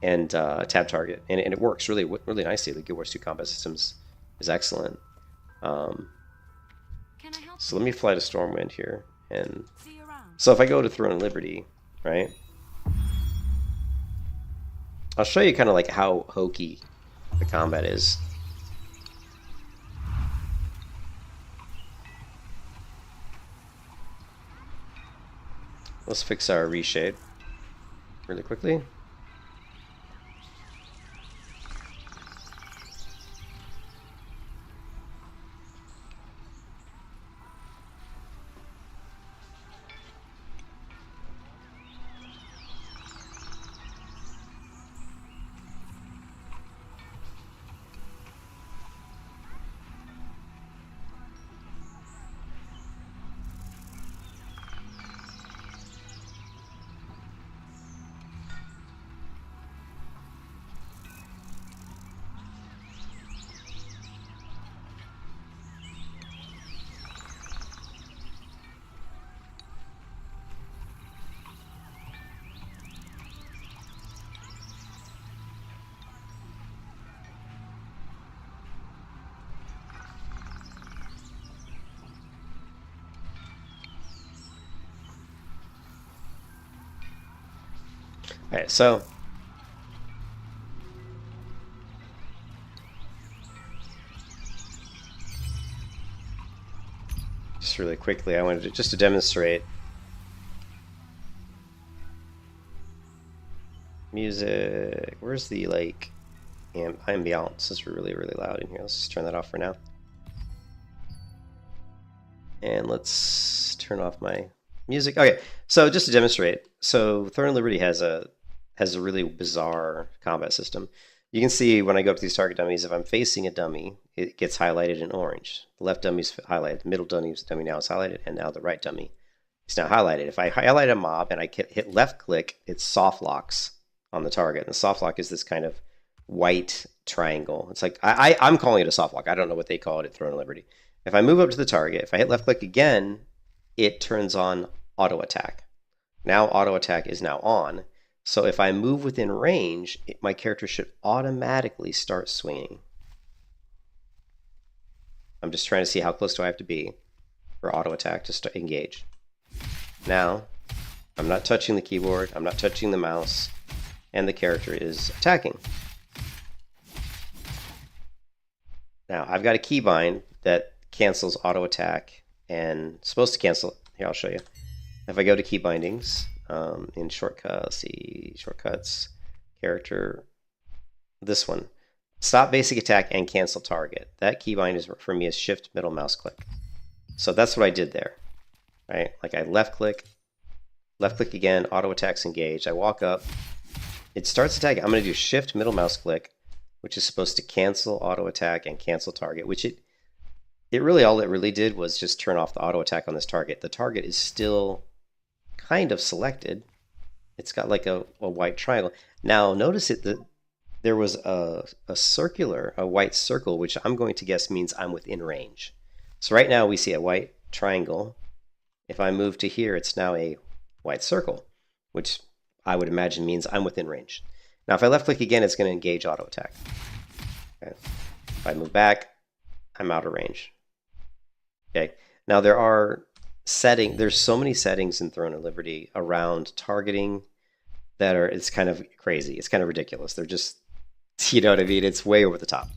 and tab target, and it works really nicely. The Guild Wars 2 combat systems is excellent. Can I help So let me fly to Stormwind here, and See you around. so if I go to Throne of Liberty, right? I'll show you kind of like how hokey the combat is. Let's fix our reshade really quickly. Alright, so just really quickly, I wanted to just to demonstrate music. Where's the like ambiance? Is really loud in here. Let's just turn that off for now. And let's turn off my music. Okay, so just to demonstrate, so Throne of Liberty has a really bizarre combat system. You can see when I go up to these target dummies, if I'm facing a dummy, it gets highlighted in orange. The left dummy's highlighted, the middle dummy now is highlighted, and now the right dummy is now highlighted. If I highlight a mob and I hit left click, it soft locks on the target. And the soft lock is this kind of white triangle. It's like, I'm calling it a soft lock. I don't know what they call it at Throne of Liberty. If I move up to the target, if I hit left click again, it turns on auto attack. Now auto attack is now on. So if I move within range, my character should automatically start swinging. I'm just trying to see how close do I have to be for auto attack to engage. Now, I'm not touching the keyboard, I'm not touching the mouse, and the character is attacking. Now, I've got a keybind that cancels auto attack and supposed to cancel. Here, I'll show you. If I go to key bindings in shortcuts, shortcuts, character, this one, stop basic attack and cancel target. That keybind is for me is shift middle mouse click. So that's what I did there, right? Like I left click again, auto attacks engaged. I walk up, it starts attacking. I'm going to do shift middle mouse click, which is supposed to cancel auto attack and cancel target, which it really, all it really did was just turn off the auto attack on this target. The target is still kind of selected. It's got like a white triangle. Now notice that there was a white circle, which I'm going to guess means I'm within range. So right now we see a white triangle. If I move to here, it's now a white circle, which I would imagine means I'm within range. Now if I left click again, it's going to engage auto attack. Okay. If I move back, I'm out of range. Okay. Now there's so many settings in Throne of Liberty around targeting that it's kind of crazy. It's kind of ridiculous. They're just, you know what I mean? It's way over the top.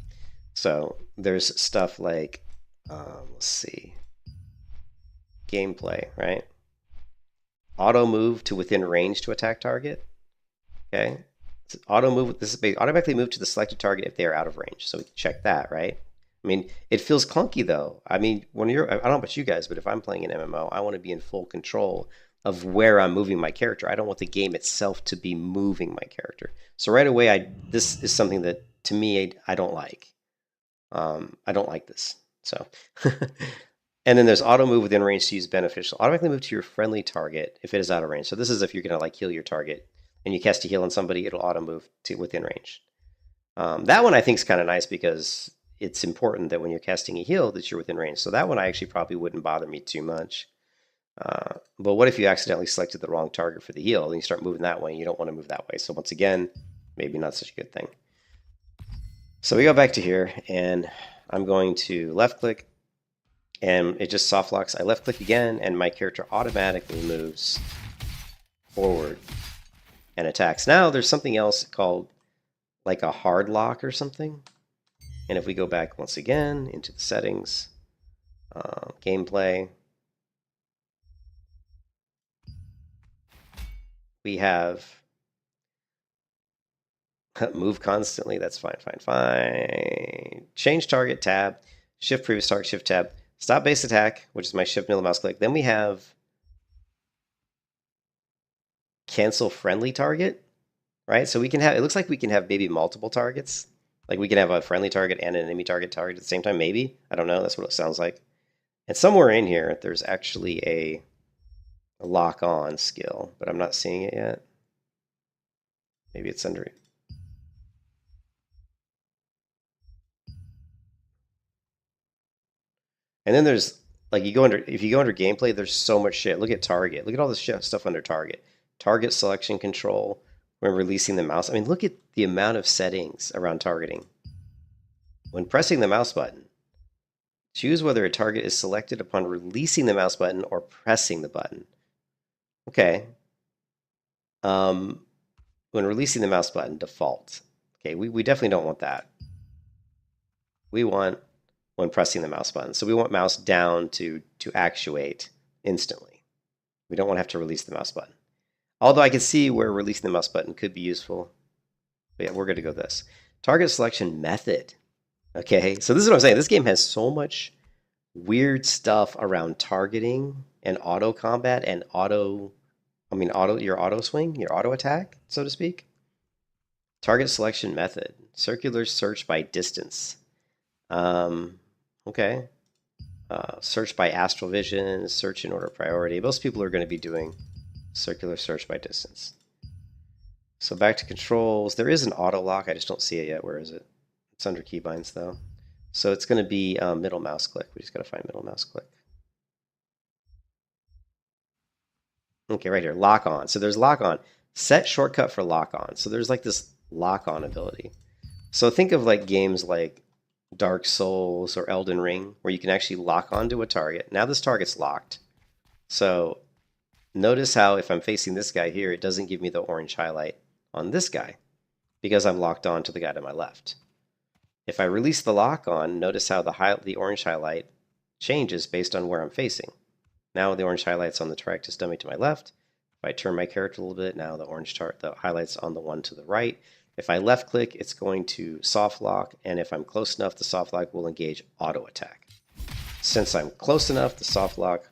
So there's stuff like, let's see, gameplay, right? Auto move to within range to attack target. Okay. Auto move, this is automatically move to the selected target if they are out of range. So we can check that, right? I mean, it feels clunky though. I mean, I don't know about you guys, but if I'm playing an MMO, I want to be in full control of where I'm moving my character. I don't want the game itself to be moving my character. So right away, this is something that to me, I don't like. I don't like this. So, and then there's auto move within range to use beneficial. Automatically move to your friendly target if it is out of range. So this is if you're going to like heal your target and you cast a heal on somebody, it'll auto move to within range. That one I think is kind of nice because it's important that when you're casting a heal that you're within range. So that one I actually probably wouldn't bother me too much. But what if you accidentally selected the wrong target for the heal and you start moving that way and you don't want to move that way? So once again, maybe not such a good thing. So we go back to here, and I'm going to left click, and it just soft locks. I left click again, and my character automatically moves forward and attacks. Now there's something else called like a hard lock or something. And if we go back once again into the settings, gameplay, we have move constantly. That's fine, fine, fine. Change target, tab, shift previous target, shift tab, stop base attack, which is my shift middle mouse click. Then we have cancel friendly target, right? So we can have, it looks like we can have maybe multiple targets. Like we can have a friendly target and an enemy target at the same time, maybe. I don't know. That's what it sounds like. And somewhere in here, there's actually a lock on skill, but I'm not seeing it yet. Maybe it's under it. And then there's like you go under, if you go under gameplay, there's so much shit. Look at target. Look at all this stuff under target. Target selection control when releasing the mouse. I mean, look at the amount of settings around targeting. When pressing the mouse button, choose whether a target is selected upon releasing the mouse button or pressing the button. Okay. When releasing the mouse button, default. Okay, we definitely don't want that. We want when pressing the mouse button. So we want mouse down to actuate instantly. We don't want to have to release the mouse button. Although I can see where releasing the mouse button could be useful. But yeah, we're going to go this. Target selection method. Okay, so this is what I'm saying. This game has so much weird stuff around targeting and auto combat and your auto swing, your auto attack, so to speak. Target selection method. Circular search by distance. Okay. Search by astral vision, search in order of priority. Most people are going to be doing circular search by distance. So back to controls. There is an auto lock. I just don't see it yet. Where is it? It's under keybinds though. So it's going to be middle mouse click. We just got to find middle mouse click. Okay, right here, lock on. So there's lock on. Set shortcut for lock on. So there's like this lock on ability. So think of like games like Dark Souls or Elden Ring, where you can actually lock onto a target. Now this target's locked. So notice how if I'm facing this guy here, it doesn't give me the orange highlight on this guy because I'm locked on to the guy to my left. If I release the lock on, notice how the orange highlight changes based on where I'm facing. Now the orange highlight's on the Tractus dummy to my left. If I turn my character a little bit, now the highlight's on the one to the right. If I left click, it's going to soft lock, and if I'm close enough, the soft lock will engage auto attack. Since I'm close enough, the soft lock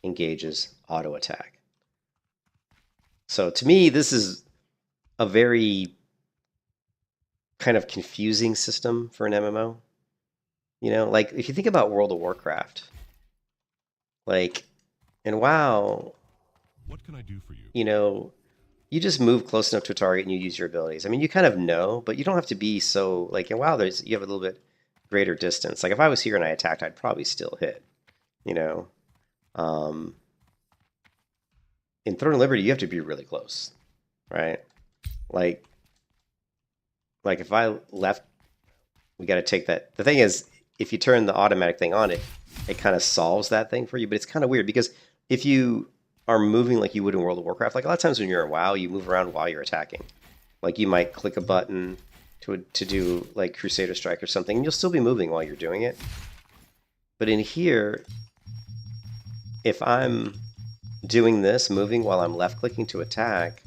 engages auto attack. So to me, this is a very kind of confusing system for an MMO. You know, like if you think about World of Warcraft, like, and WoW, what can I do for you? You know, you just move close enough to a target and you use your abilities. I mean, you kind of know, but you don't have to be so, like, in WoW, you have a little bit greater distance. Like, if I was here and I attacked, I'd probably still hit, you know. In Throne of Liberty, you have to be really close, right? Like if I left, we got to take that. The thing is, if you turn the automatic thing on, it kind of solves that thing for you, but it's kind of weird because if you are moving like you would in World of Warcraft, like a lot of times when you're in WoW, you move around while you're attacking. Like you might click a button to do like Crusader Strike or something, and you'll still be moving while you're doing it. But in here, if I'm doing this, moving while I'm left clicking to attack,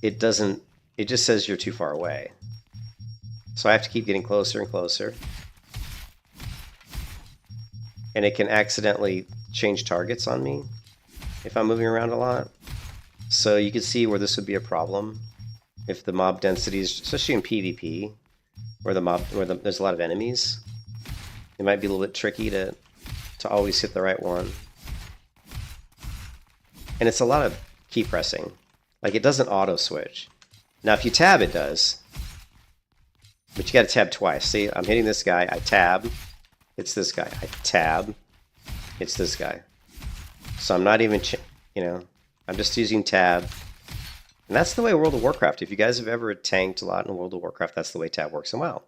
it just says you're too far away. So I have to keep getting closer and closer. And it can accidentally change targets on me if I'm moving around a lot. So you can see where this would be a problem if the mob densities, especially in PvP, where there's a lot of enemies. It might be a little bit tricky to always hit the right one. And it's a lot of key pressing. Like it doesn't auto switch. Now if you tab, it does. But you got to tab twice. See, I'm hitting this guy, I tab, it's this guy. I tab, it's this guy. So I'm not even, I'm just using tab And that's the way World of Warcraft, if you guys have ever tanked a lot in World of Warcraft, that's the way tab works in WoW.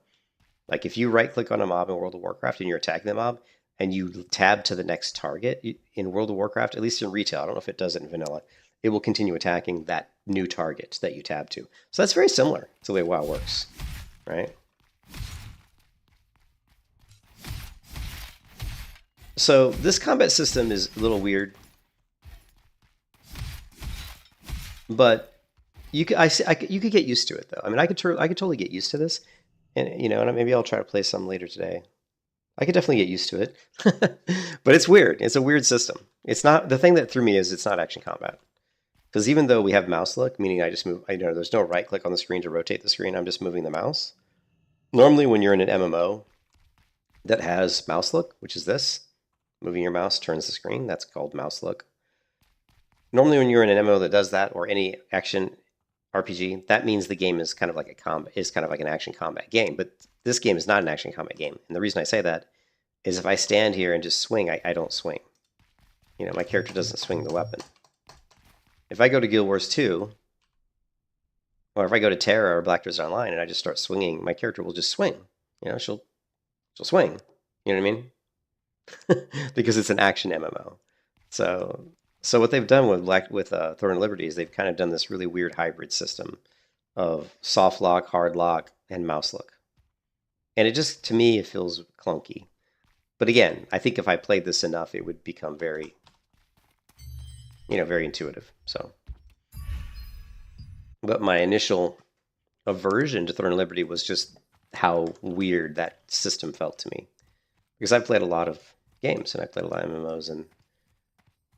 Like if you right click on a mob in World of Warcraft and you're attacking the mob and you tab to the next target in World of Warcraft, at least in retail, I don't know if it does it in vanilla, it will continue attacking that new target that you tab to. So that's very similar to the way WoW works, right? So this combat system is a little weird, but you could get used to it though. I mean, I could totally get used to this, and you know, and maybe I'll try to play some later today. I could definitely get used to it, but it's weird. It's a weird system. It's not, the thing that threw me is it's not action combat, because even though we have mouse look, meaning I just move, I know there's no right click on the screen to rotate the screen. I'm just moving the mouse. Normally, when you're in an MMO that has mouse look, which is this. Moving your mouse turns the screen. That's called mouse look. Normally, when you're in an MMO that does that, or any action RPG, that means the game is kind of like an action combat game. But this game is not an action combat game. And the reason I say that is if I stand here and just swing, I don't swing. You know, my character doesn't swing the weapon. If I go to Guild Wars 2, or if I go to Terra or Black Desert Online and I just start swinging, my character will just swing. You know, she'll swing. You know what I mean? Because it's an action MMO. So what they've done with Thorn and Liberty is they've kind of done this really weird hybrid system of soft lock, hard lock, and mouse look. And it just, to me, it feels clunky. But again, I think if I played this enough, it would become very, you know, very intuitive. So, but my initial aversion to Thorn and Liberty was just how weird that system felt to me. Because I've played a lot of games and I've played a lot of MMOs, and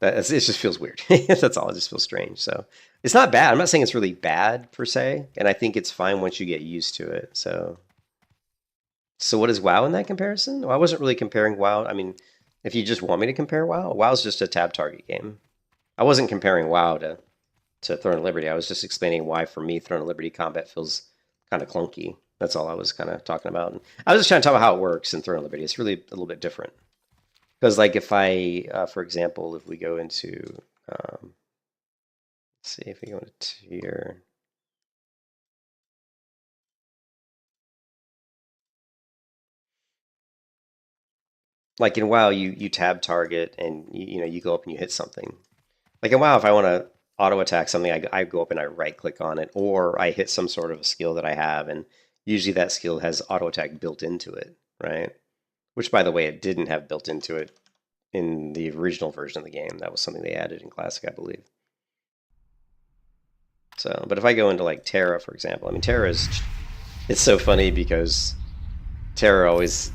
it just feels weird. That's all. It just feels strange. So it's not bad. I'm not saying it's really bad per se, and I think it's fine once you get used to it. So what is WoW in that comparison? Well, I wasn't really comparing WoW. I mean, if you just want me to compare WoW, WoW's just a tab target game. I wasn't comparing WoW to Throne of Liberty. I was just explaining why, for me, Throne of Liberty combat feels kind of clunky. That's all I was kind of talking about. And I was just trying to talk about how it works in Throne of Liberty. It's really a little bit different. Because, like, if I, for example, if we go into, let's see, if we go into tier. Like in WoW, you tab target and you know, you go up and you hit something. Like in WoW, if I want to auto attack something, I go up and I right click on it, or I hit some sort of a skill that I have, and usually that skill has auto attack built into it, right? Which, by the way, it didn't have built into it in the original version of the game. That was something they added in Classic, I believe. So, but if I go into like Terra, for example, I mean, it's so funny because Terra always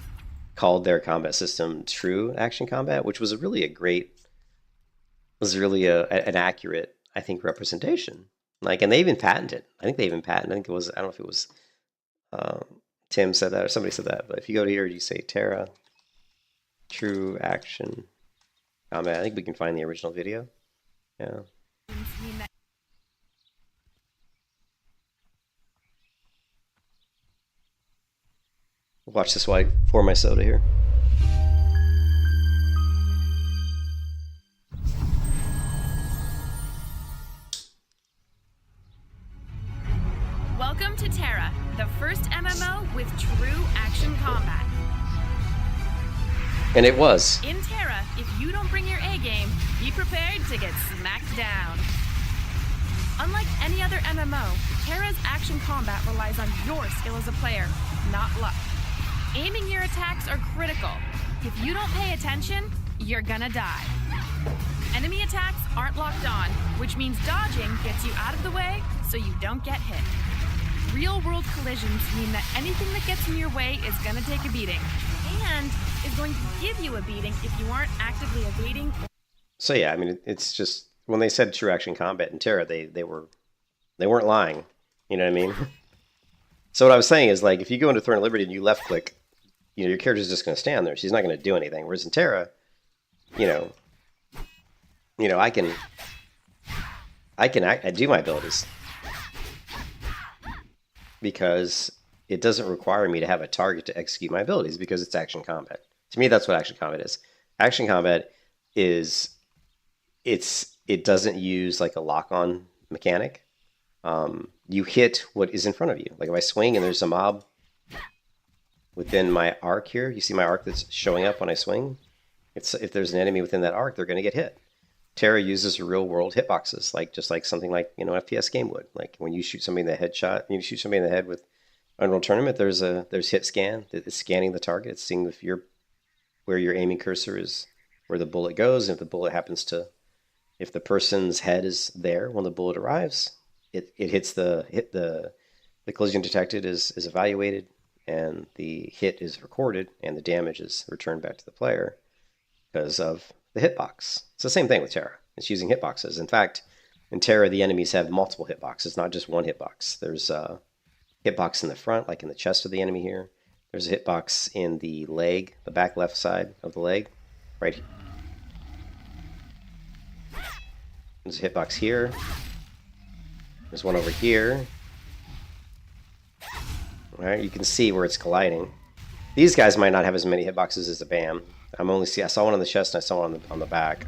called their combat system true action combat, which was really an accurate, I think, representation. Like, and they even patented it. I think it was, I don't know if it was Tim said that or somebody said that, but if you go to here, you say Terra true action combat. I think we can find the original video. Yeah. Watch this while I pour my soda here. Welcome to Terra, the first MMO with true action combat. And it was. In Terra, if you don't bring your A game, be prepared to get smacked down. Unlike any other MMO, Terra's action combat relies on your skill as a player, not luck. Aiming your attacks are critical. If you don't pay attention, you're gonna die. Enemy attacks aren't locked on, which means dodging gets you out of the way so you don't get hit. Real-world collisions mean that anything that gets in your way is gonna take a beating, and is going to give you a beating if you aren't actively evading. So yeah, I mean, it's just, when they said true action combat in Terra, they weren't lying. You know what I mean? So what I was saying is, like, if you go into Throne of Liberty and you left click, you know, your character's just going to stand there. She's not going to do anything. Whereas in Terra, you know, I can do my abilities because it doesn't require me to have a target to execute my abilities, because it's action combat. To me, that's what action combat is. Action combat is it doesn't use like a lock-on mechanic. you hit what is in front of you. Like if I swing and there's a mob within my arc here, you see my arc that's showing up when I swing? If there's an enemy within that arc, they're going to get hit. Terra uses real world hitboxes, like just like something like an FPS game would. Like when you shoot somebody in the headshot, you shoot somebody in the head with Unreal Tournament, there's hit scan. It's scanning the target, it's seeing if where your aiming cursor is, where the bullet goes, and if the bullet happens to, if the person's head is there when the bullet arrives, it hits the collision detected is evaluated, and the hit is recorded, and the damage is returned back to the player because of the hitbox. It's the same thing with Terra. It's using hitboxes. In fact, in Terra, the enemies have multiple hitboxes, not just one hitbox. There's a hitbox in the front, like in the chest of the enemy here. There's a hitbox in the leg, the back left side of the leg, right here. There's a hitbox here. There's one over here. All right, you can see where it's colliding. These guys might not have as many hitboxes as the BAM. I saw one on the chest and I saw one on the back.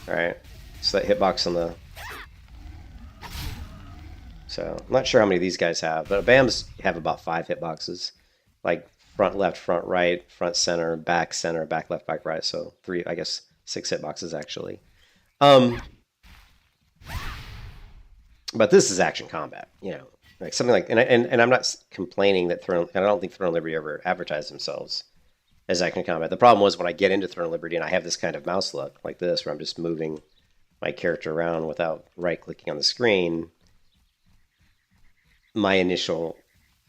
All right, so that hitbox on the. So I'm not sure how many of these guys have, but BAMs have about 5 hitboxes, like front left, front right, front center, back left, back right. So 3, I guess 6 hitboxes actually. But this is action combat, you know, like something like, and I'm not complaining that I don't think Throne of Liberty ever advertised themselves as action combat. The problem was when I get into Throne of Liberty and I have this kind of mouse look like this, where I'm just moving my character around without right-clicking on the screen, my initial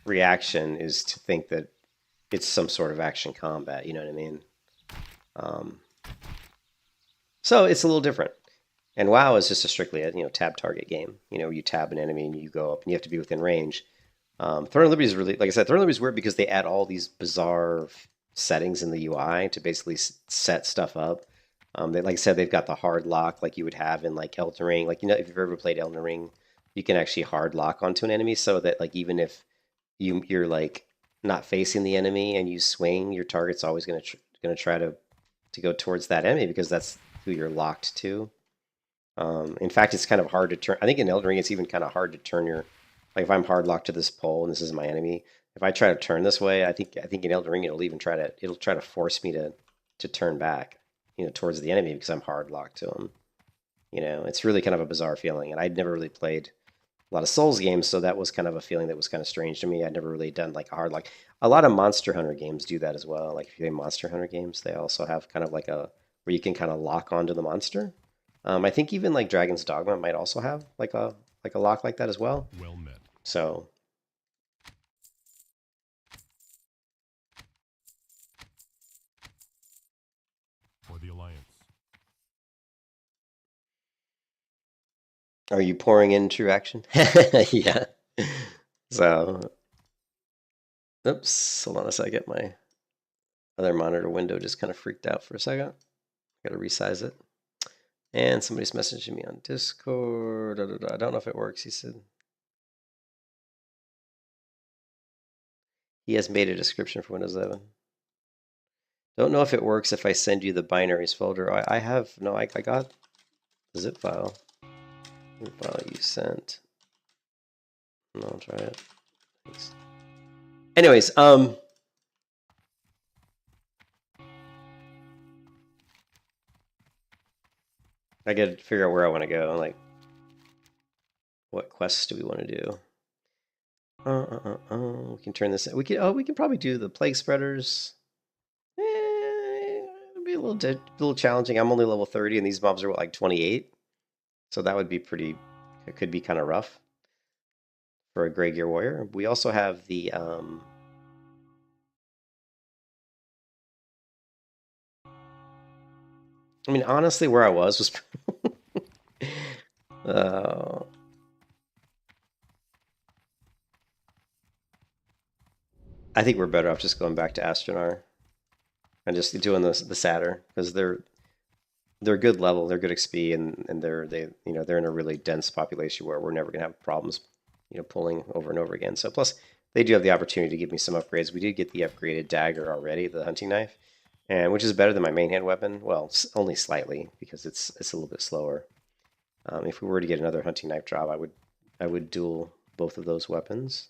reaction is to think that it's some sort of action combat, you know what I mean? So it's a little different. And WoW is just strictly a tab target game. You know, you tab an enemy and you go up and you have to be within range. Throne of Liberty is really, like I said, Throne of Liberty is weird because they add all these bizarre settings in the UI to basically set stuff up. Like I said, they've got the hard lock like you would have in like Elden Ring. Like, you know, if you've ever played Elden Ring, you can actually hard lock onto an enemy so that like even if you're like not facing the enemy and you swing, your target's always going to try to go towards that enemy because that's who you're locked to. In fact, it's kind of hard to turn. I think in Elden Ring, it's even kind of hard to turn your, like if I'm hard locked to this pole and this is my enemy, if I try to turn this way, I think in Elden Ring it'll try to force me to turn back, you know, towards the enemy because I'm hard locked to him. You know, it's really kind of a bizarre feeling, and I'd never really played a lot of Souls games, so that was kind of a feeling that was kind of strange to me. I'd never really done like a hard lock. A lot of Monster Hunter games do that as well. Like if you play Monster Hunter games, they also have kind of like where you can kind of lock onto the monster. I think even like Dragon's Dogma might also have like a lock like that as well. Well met. So For the Alliance. are you pouring in true action? Yeah. So oops, hold on a second. My other monitor window just kind of freaked out for a second. Gotta resize it. And somebody's messaging me on Discord. I don't know if it works, he said. He has made a description for Windows 11. Don't know if it works if I send you the binaries folder. I got the zip file. The file you sent. No, I'll try it. Thanks. Anyways, I gotta figure out where I want to go. Like, what quests do we want to do? We can turn this. We can probably do the plague spreaders. It'd be a little challenging. I'm only level 30, and these mobs are like 28, so that would be pretty. It could be kind of rough for a Grey Gear Warrior. We also have the I mean, honestly, where I was I think we're better off just going back to Astronar and just doing the Satyr because they're good level, they're good XP, and they're in a really dense population where we're never gonna have problems, you know, pulling over and over again. So plus they do have the opportunity to give me some upgrades. We did get the upgraded dagger already, the hunting knife, and which is better than my main hand weapon. Well, only slightly because it's a little bit slower. If we were to get another hunting knife drop, I would I would duel both of those weapons.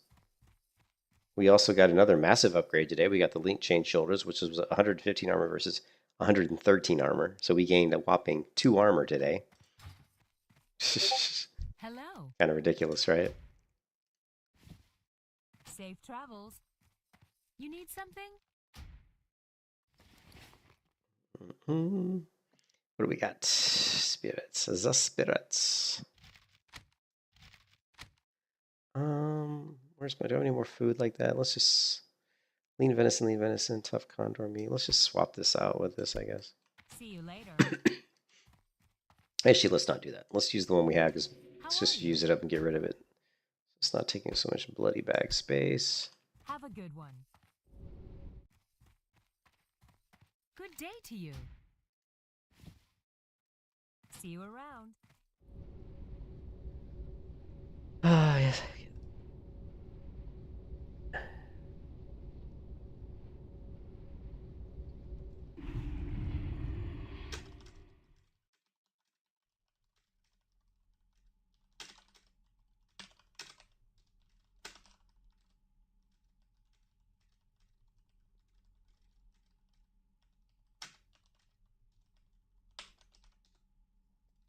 We also got another massive upgrade today. We got the link chain shoulders, which was 115 armor versus 113 armor. So we gained a whopping 2 armor today. Hello. Kind of ridiculous, right? Safe travels. You need something? What do we got? Spirits. The spirits. Where's my? Do I have any more food like that? Let's just lean venison, tough condor meat. Let's just swap this out with this, I guess. See you later. Actually, let's not do that. Let's use the one we have because let's How just are you? use it up and get rid of it. It's not taking so much bloody bag space. Have a good one. Good day to you. See you around. Ah, yes.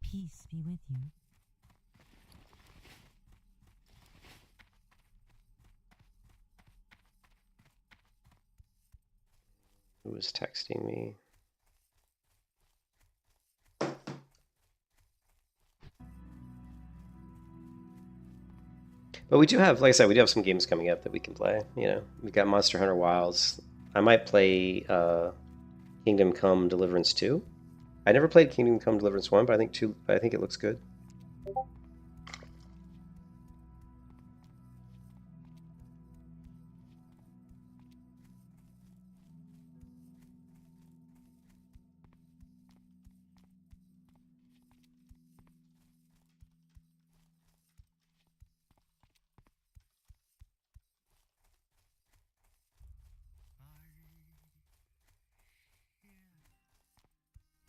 Peace be with you. Who was texting me? But we do have, like I said, we do have some games coming up that we can play. You know, we got Monster Hunter Wilds. I might play Kingdom Come Deliverance 2. I never played Kingdom Come Deliverance 1, but I think 2. I think it looks good.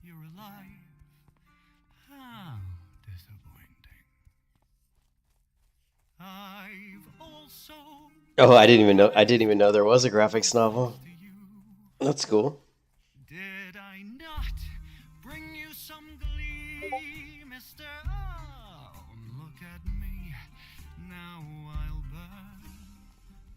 You're alive. How disappointing. I've also Oh, I didn't even know. I didn't even know there was a graphics novel. to you. That's cool. Did I not bring you some glee, mister? Oh, look at me. Now I'll burn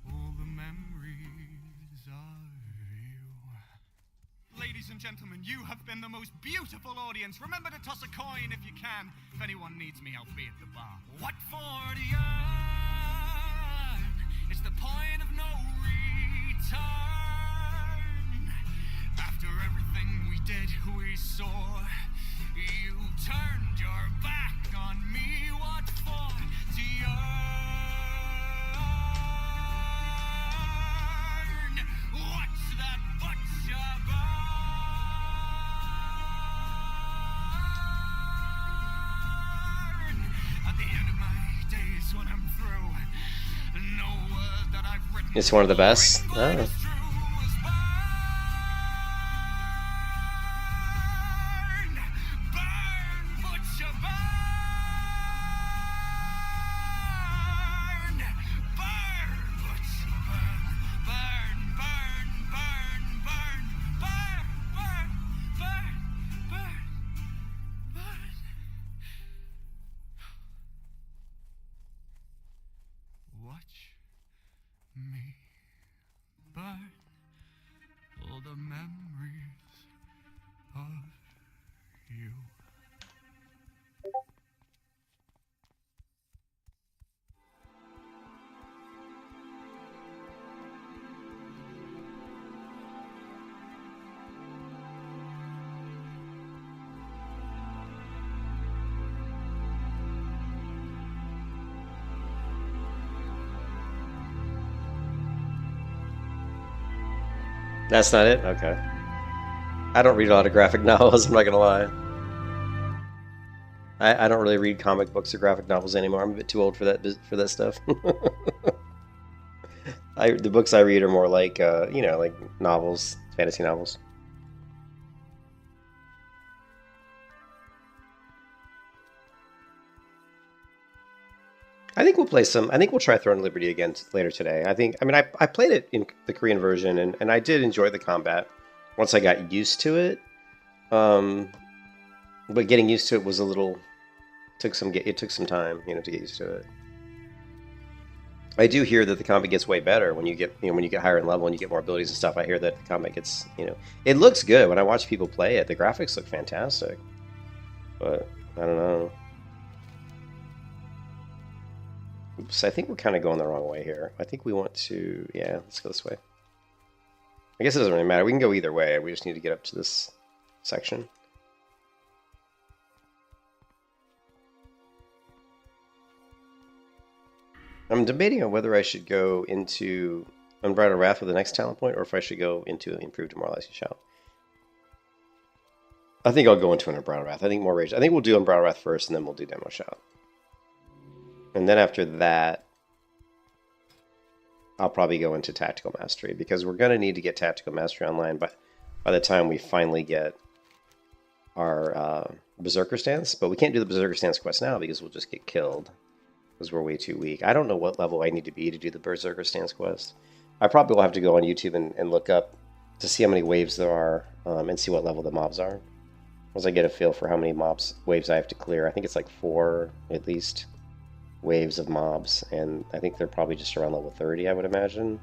all the memories of you. Ladies and gentlemen, you have been the most beautiful audience. Remember to toss a coin if you can. If anyone needs me, I'll be at the bar. What for the earn? It's the point of no return. After everything we did, we saw. You turned your back on me. What for? To earn? What's that butcher burn? At the end of my days when I'm through, no word that I've written. It's one of the best. But Oh. it's true as burn. Burn, butcher, burn. Burn, butcher, burn. Burn, burn, burn, burn. Burn, burn, burn, burn, burn. Watch me burn all the memories of you. That's not it? Okay. I don't read a lot of graphic novels, I'm not gonna lie. I don't really read comic books or graphic novels anymore. I'm a bit too old for that stuff. The books I read are more like you know, like novels, fantasy novels. I think we'll play some. I think we'll try Throne Liberty again later today. I mean, I played it in the Korean version, and I did enjoy the combat once I got used to it. But getting used to it was a little it took some time, you know, to get used to it. I do hear that the combat gets way better when you get higher in level and you get more abilities and stuff. I hear that the combat gets, it looks good when I watch people play it. The graphics look fantastic, but I don't know. Oops, I think we're kind of going the wrong way here. I think we want to, yeah, let's go this way. I guess it doesn't really matter. We can go either way. We just need to get up to this section. I'm debating on whether I should go into Unbridled Wrath with the next talent point, or if I should go into Improved Demoralizing Shout. I think I'll go into an Unbridled Wrath. I think more rage. I think we'll do Unbridled Wrath first, and then we'll do Demo Shout. And then after that, I'll probably go into Tactical Mastery, because we're going to need to get Tactical Mastery online by the time we finally get our Berserker Stance. But we can't do the Berserker Stance quest now, because we'll just get killed, because we're way too weak. I don't know what level I need to be to do the Berserker Stance quest. I probably will have to go on YouTube and look up to see how many waves there are, and see what level the mobs are. Once I get a feel for how many waves I have to clear. I think it's like 4 at least waves of mobs, and I think they're probably just around level 30, I would imagine.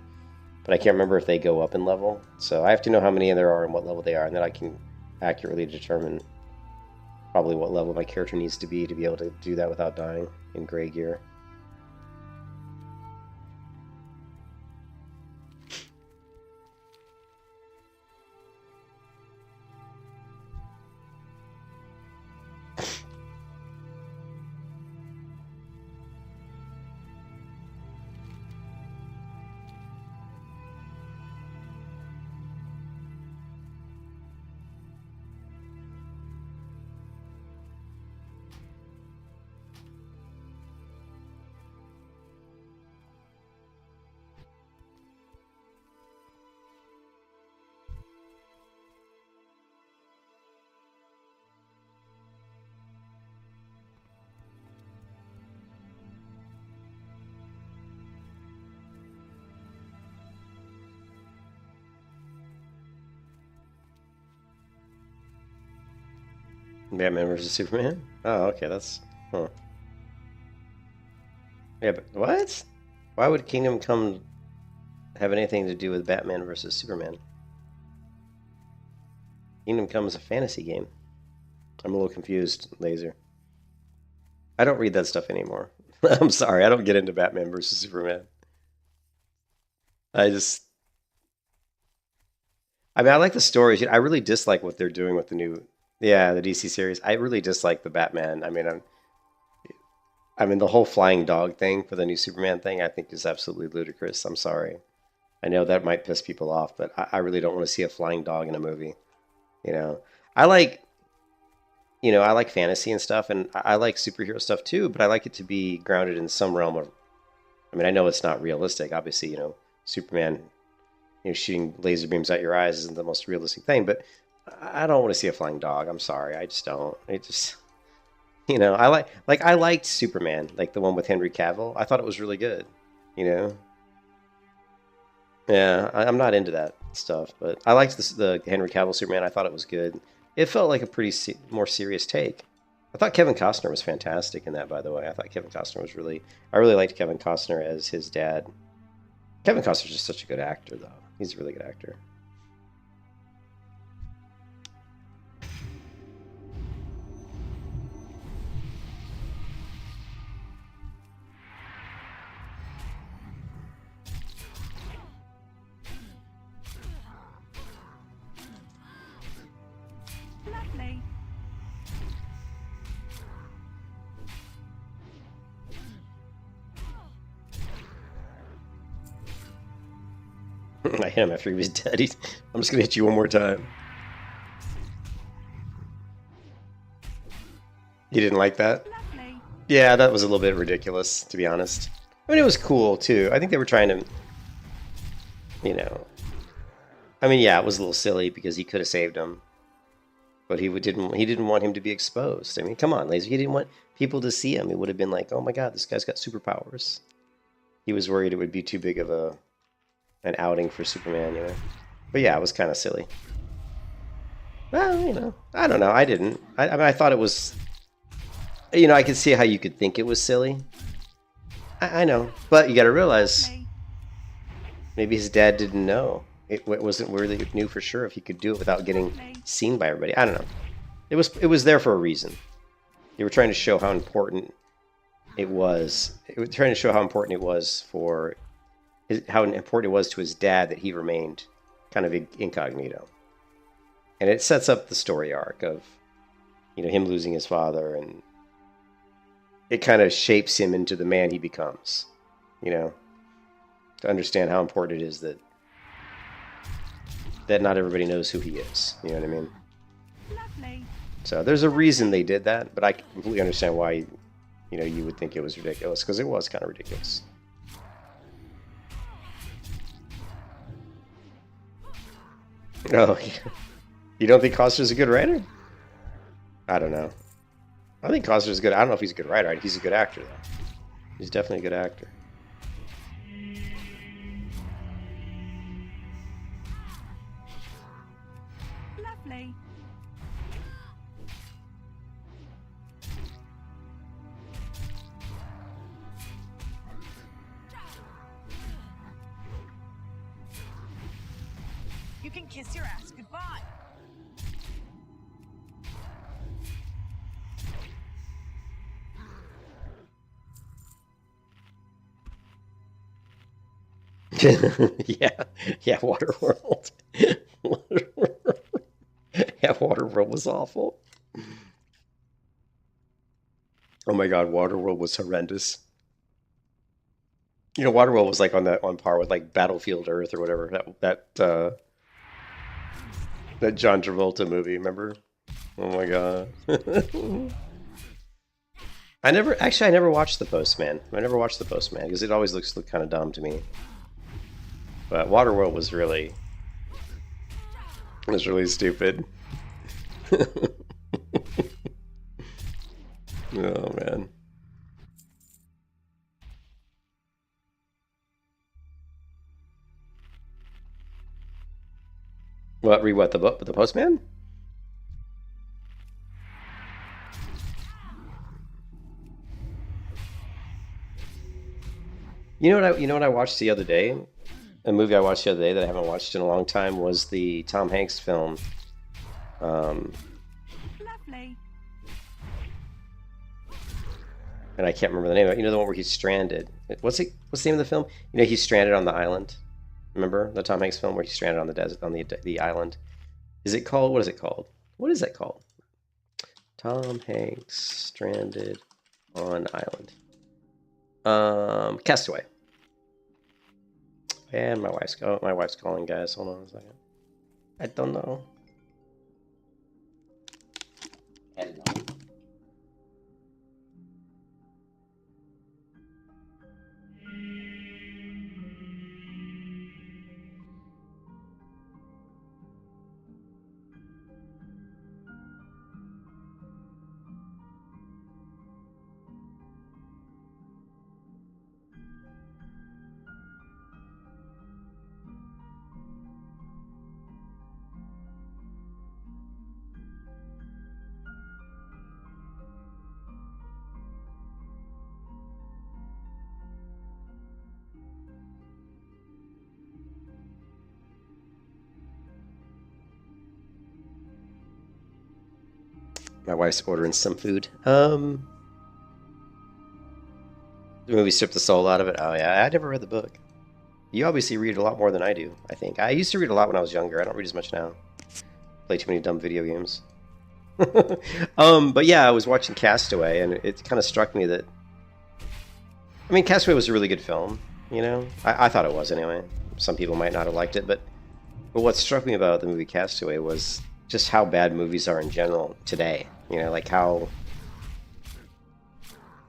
But I can't remember if they go up in level. So I have to know how many there are and what level they are, and then I can accurately determine probably what level my character needs to be able to do that without dying in gray gear. Batman versus Superman? Oh, okay, that's... Huh. Yeah, but what? Why would Kingdom Come have anything to do with Batman versus Superman? Kingdom Come is a fantasy game. I'm a little confused, Laser. I don't read that stuff anymore. I'm sorry, I don't get into Batman versus Superman. I mean, I like the stories. I really dislike what they're doing with the new... Yeah, the DC series. I really dislike the Batman. I mean, the whole flying dog thing for the new Superman thing, I think is absolutely ludicrous. I'm sorry. I know that might piss people off, but I really don't want to see a flying dog in a movie. I like fantasy and stuff, and I like superhero stuff too, but I like it to be grounded in some realm of... I mean, I know it's not realistic. Obviously, Superman, shooting laser beams at your eyes isn't the most realistic thing, but I don't want to see a flying dog. I'm sorry. I just don't. It just, I liked Superman, like the one with Henry Cavill. I thought it was really good, Yeah, I'm not into that stuff, but I liked the Henry Cavill Superman. I thought it was good. It felt like a pretty more serious take. I thought Kevin Costner was fantastic in that, by the way. I thought Kevin Costner was I really liked Kevin Costner as his dad. Kevin Costner's just such a good actor, though. He's a really good actor. Lovely. I hit him after he was dead. I'm just going to hit you one more time. You didn't like that? Lovely. Yeah, that was a little bit ridiculous, to be honest. I mean, it was cool, too. I think they were trying to, I mean, yeah, it was a little silly because he could have saved him. But he didn't want him to be exposed. I mean, come on, Laser. He didn't want people to see him. It would have been like, oh my God, this guy's got superpowers. He was worried it would be too big of an outing for Superman, you know. But yeah, it was kind of silly. Well, you know, I don't know. I didn't. I mean, I thought it was. You know, I could see how you could think it was silly. I know, but you got to realize maybe his dad didn't know. It wasn't really knew for sure if he could do it without getting seen by everybody. I don't know. It was there for a reason. They were trying to show how important it was. It was trying to show how important it was for how important it was to his dad that he remained kind of incognito. And it sets up the story arc of, you know, him losing his father, and it kind of shapes him into the man he becomes, you know, to understand how important it is that not everybody knows who he is. You know what I mean? Lovely. So there's a reason they did that, but I completely understand why, you know, you would think it was ridiculous, because it was kind of ridiculous. Oh, you don't think Coster's a good writer? I don't know. I think Coster's good. I don't know if he's a good writer. He's a good actor, though. He's definitely a good actor. Lovely. You can kiss your ass goodbye. Yeah, Waterworld. Waterworld. Yeah, Waterworld was awful. Oh my God, Waterworld was horrendous. You know, Waterworld was like on par with like Battlefield Earth or whatever that John Travolta movie. Remember? Oh my God. I never watched The Postman. I never watched The Postman because it always looked kind of dumb to me. But Waterworld was really stupid. Oh man. What? Read what? The book? The Postman? You know what I watched the other day? A movie I watched the other day that I haven't watched in a long time was the Tom Hanks film. Lovely. And I can't remember the name of it. You know, the one where he's stranded. What's the name of the film? You know, he's stranded on the island. Remember the Tom Hanks film where he's stranded on the desert, on the island? Is it called? What is it called? What is that called? Tom Hanks stranded on island. Castaway. And my wife's calling, guys. Hold on a second. I don't know. Hello. My wife's ordering some food. The movie stripped the soul out of it. Oh yeah, I never read the book. You obviously read a lot more than I do, I think. I used to read a lot when I was younger. I don't read as much now. Play too many dumb video games. But yeah, I was watching Castaway, and it kind of struck me that... I mean, Castaway was a really good film, you know? I thought it was, anyway. Some people might not have liked it, but what struck me about the movie Castaway was just how bad movies are in general today. You know, like how...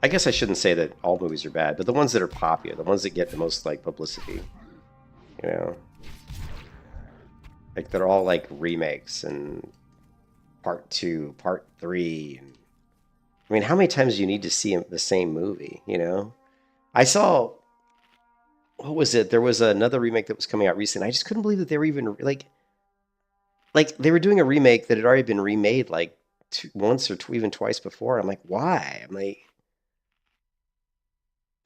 I guess I shouldn't say that all movies are bad, but the ones that are popular, the ones that get the most, like, publicity, you know? Like, they're all, like, remakes, and part 2, part 3. And, I mean, how many times do you need to see the same movie, you know? I saw, what was it? There was another remake that was coming out recently. I just couldn't believe that they were even, like they were doing a remake that had already been remade, like, once or even twice before. I'm like, why? I'm like,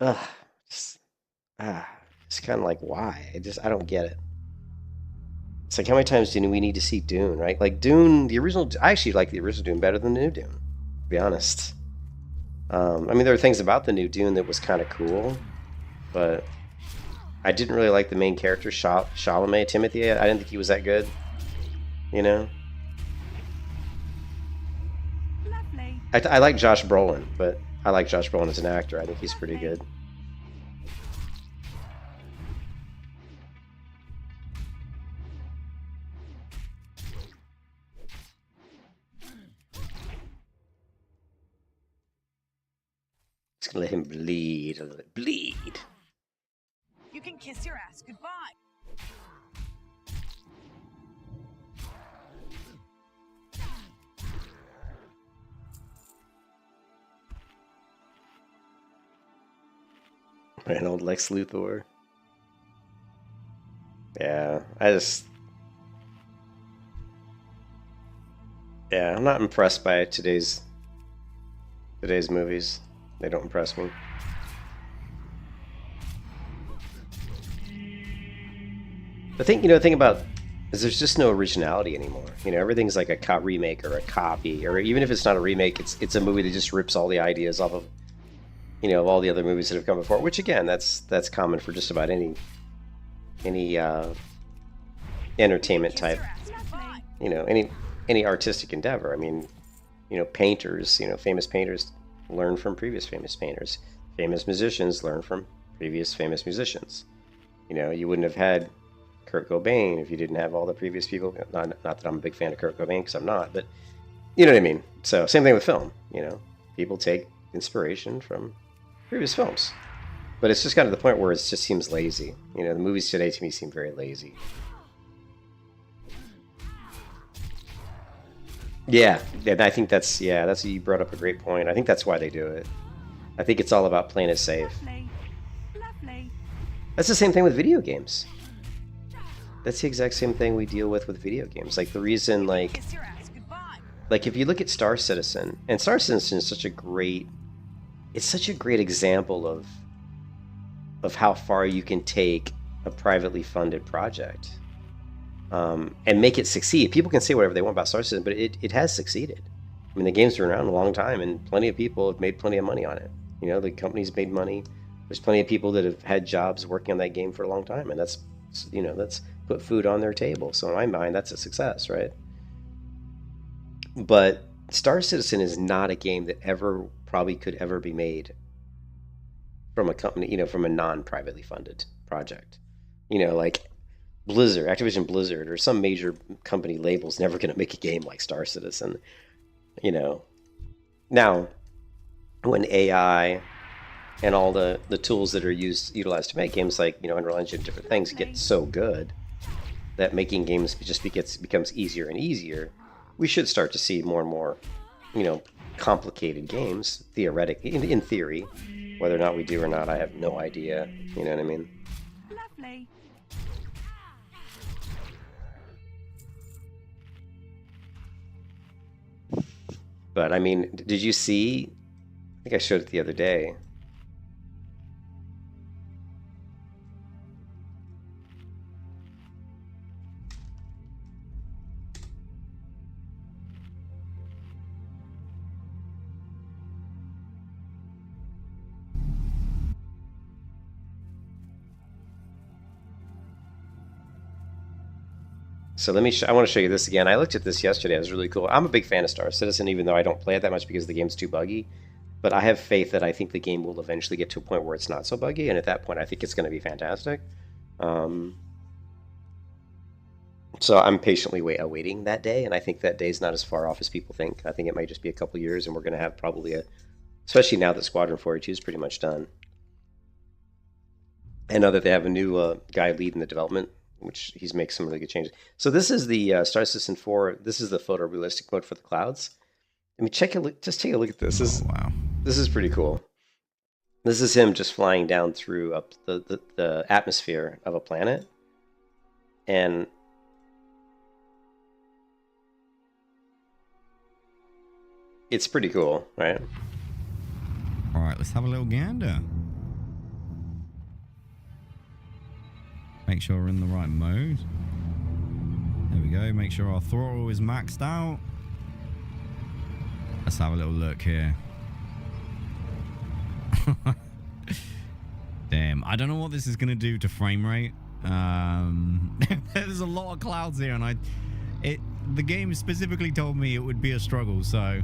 ugh, just, it's kind of like, why? I don't get it. It's like, how many times do we need to see Dune, right? Like, Dune, the original, I actually like the original Dune better than the new Dune, to be honest. I mean, there are things about the new Dune that was kind of cool, but I didn't really like the main character, Chalamet, Timothy. I didn't think he was that good, you know? Lovely. I like Josh Brolin, but I like Josh Brolin as an actor. I think he's pretty good. Just gonna let him bleed a little. Bleed. You can kiss your ass goodbye. An old Lex Luthor. Yeah, I'm not impressed by today's movies. They don't impress me. The thing about is there's just no originality anymore. You know, everything's like a remake or a copy, or even if it's not a remake, it's a movie that just rips all the ideas off of, you know, of all the other movies that have come before. Which again, that's common for just about any entertainment type, you know, any artistic endeavor. I mean, you know, painters, you know, famous painters learn from previous famous painters. Famous musicians learn from previous famous musicians. You know, you wouldn't have had Kurt Cobain if you didn't have all the previous people. Not that I'm a big fan of Kurt Cobain, because I'm not, but you know what I mean. So same thing with film. You know, people take inspiration from previous films, but it's just gotten to the point where it just seems lazy. You know, the movies today to me seem very lazy. Yeah, I think that's you brought up a great point. I think that's why they do it. I think it's all about playing it safe. Lovely. Lovely. That's the same thing with video games. That's the exact same thing we deal with video games. Like the reason, like Kiss your ass goodbye. if you look at Star Citizen, and Star Citizen is such a great example of how far you can take a privately funded project. And make it succeed. People can say whatever they want about Star Citizen, but it has succeeded. I mean, the game's been around a long time, and plenty of people have made plenty of money on it. You know, the company's made money. There's plenty of people that have had jobs working on that game for a long time, and that's put food on their table. So in my mind, that's a success, right? But Star Citizen is not a game that probably could ever be made from a company, you know, from a non-privately funded project. You know, like Blizzard, Activision Blizzard, or some major company label's never going to make a game like Star Citizen, you know. Now, when AI and all the tools that are utilized to make games, like, you know, Unreal Engine, different things, get so good that making games just becomes easier and easier, we should start to see more and more, you know, complicated games, theoretically, in theory. Whether or not we do or not, I have no idea. You know what I mean? Lovely. But I mean, did you see? I think I showed it the other day. So I want to show you this again. I looked at this yesterday. It was really cool. I'm a big fan of Star Citizen, even though I don't play it that much because the game's too buggy. But I have faith that I think the game will eventually get to a point where it's not so buggy, and at that point, I think it's going to be fantastic. So I'm patiently awaiting that day, and I think that day is not as far off as people think. I think it might just be a couple years, and we're going to have probably especially now that Squadron 42 is pretty much done. And now that they have a new guy leading the development, which he's makes some really good changes. So this is the Star Citizen 4. This is the photorealistic mode for the clouds. I mean, just take a look at this. Wow. This is pretty cool. This is him just flying down through up the atmosphere of a planet. And it's pretty cool, right? All right, let's have a little gander. Make sure we're in the right mode. There we go. Make sure our throttle is maxed out. Let's have a little look here. Damn, I don't know what this is going to do to frame rate. There's a lot of clouds here, and the game specifically told me it would be a struggle, so...